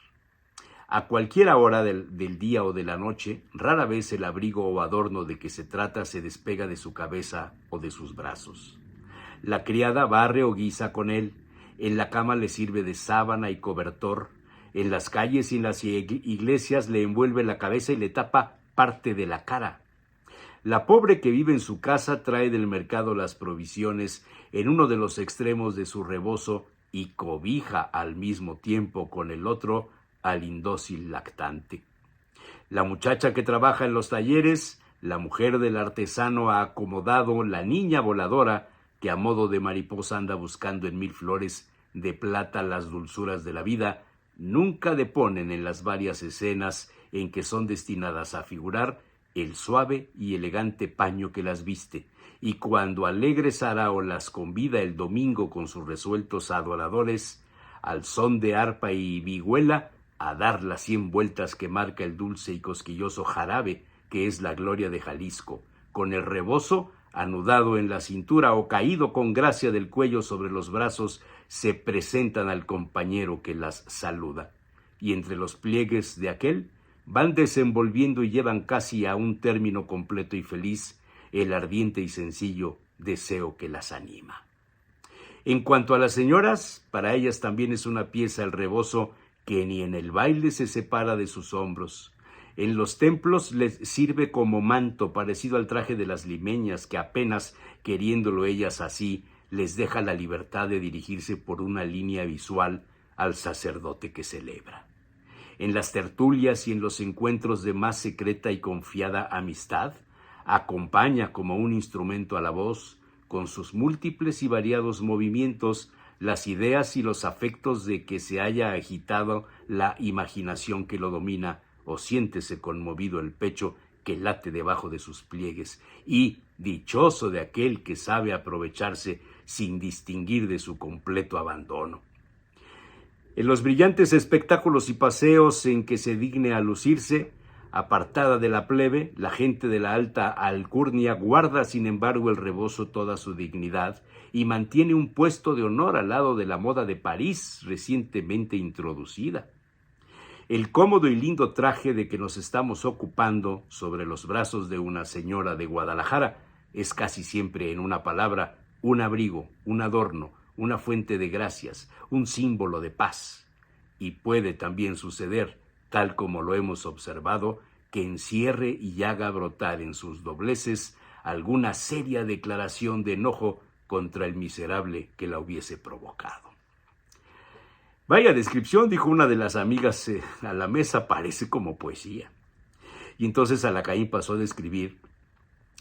A cualquier hora del día o de la noche, rara vez el abrigo o adorno de que se trata se despega de su cabeza o de sus brazos. La criada barre o guisa con él, en la cama le sirve de sábana y cobertor, en las calles y en las iglesias le envuelve la cabeza y le tapa parte de la cara. La pobre que vive en su casa trae del mercado las provisiones en uno de los extremos de su rebozo y cobija al mismo tiempo con el otro al indócil lactante. La muchacha que trabaja en los talleres, la mujer del artesano acomodado, la niña voladora que a modo de mariposa anda buscando en 1000 flores de plata las dulzuras de la vida, nunca deponen en las varias escenas en que son destinadas a figurar el suave y elegante paño que las viste, y cuando alegre sarao las convida el domingo con sus resueltos adoradores, al son de arpa y vihuela, a dar las 100 vueltas que marca el dulce y cosquilloso jarabe, que es la gloria de Jalisco, con el rebozo anudado en la cintura o caído con gracia del cuello sobre los brazos, se presentan al compañero que las saluda, y entre los pliegues de aquel van desenvolviendo y llevan casi a un término completo y feliz el ardiente y sencillo deseo que las anima. En cuanto a las señoras, para ellas también es una pieza el rebozo que ni en el baile se separa de sus hombros. En los templos les sirve como manto parecido al traje de las limeñas, que apenas queriéndolo ellas así, les deja la libertad de dirigirse por una línea visual al sacerdote que celebra. En las tertulias y en los encuentros de más secreta y confiada amistad, acompaña como un instrumento a la voz, con sus múltiples y variados movimientos, las ideas y los afectos de que se haya agitado la imaginación que lo domina, o siéntese conmovido el pecho que late debajo de sus pliegues, y dichoso de aquel que sabe aprovecharse sin distinguir de su completo abandono. En los brillantes espectáculos y paseos en que se digne a lucirse, apartada de la plebe, la gente de la alta alcurnia guarda sin embargo el rebozo toda su dignidad y mantiene un puesto de honor al lado de la moda de París recientemente introducida. El cómodo y lindo traje de que nos estamos ocupando sobre los brazos de una señora de Guadalajara es casi siempre, en una palabra, un abrigo, un adorno, una fuente de gracias, un símbolo de paz. Y puede también suceder, tal como lo hemos observado, que encierre y haga brotar en sus dobleces alguna seria declaración de enojo contra el miserable que la hubiese provocado. Vaya descripción, dijo una de las amigas a la mesa, parece como poesía. Y entonces Alacaín pasó a describir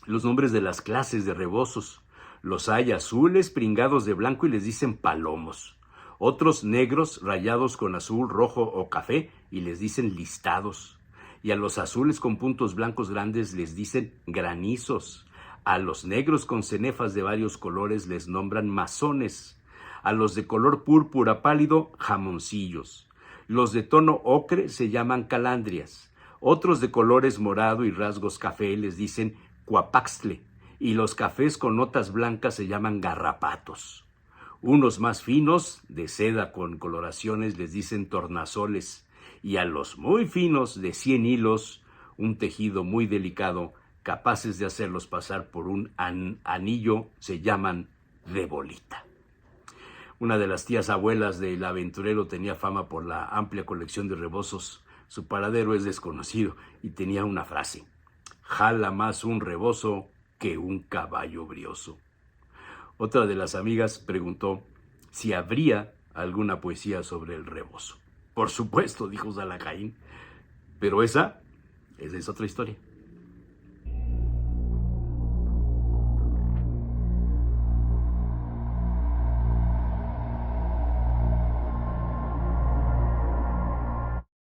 los nombres de las clases de rebozos. Los hay azules pringados de blanco y les dicen palomos. Otros negros rayados con azul, rojo o café y les dicen listados. Y a los azules con puntos blancos grandes les dicen granizos. A los negros con cenefas de varios colores les nombran masones. A los de color púrpura pálido, jamoncillos. Los de tono ocre se llaman calandrias. Otros de colores morado y rasgos café les dicen cuapaxtle. Y los cafés con notas blancas se llaman garrapatos. Unos más finos, de seda con coloraciones, les dicen tornasoles. Y a los muy finos, de 100 hilos, un tejido muy delicado, capaces de hacerlos pasar por un anillo, se llaman de bolita. Una de las tías abuelas del aventurero tenía fama por la amplia colección de rebozos. Su paradero es desconocido y tenía una frase: jala más un rebozo que un caballo brioso. Otra de las amigas preguntó si habría alguna poesía sobre el rebozo. Por supuesto, dijo Zalacaín, pero esa es otra historia.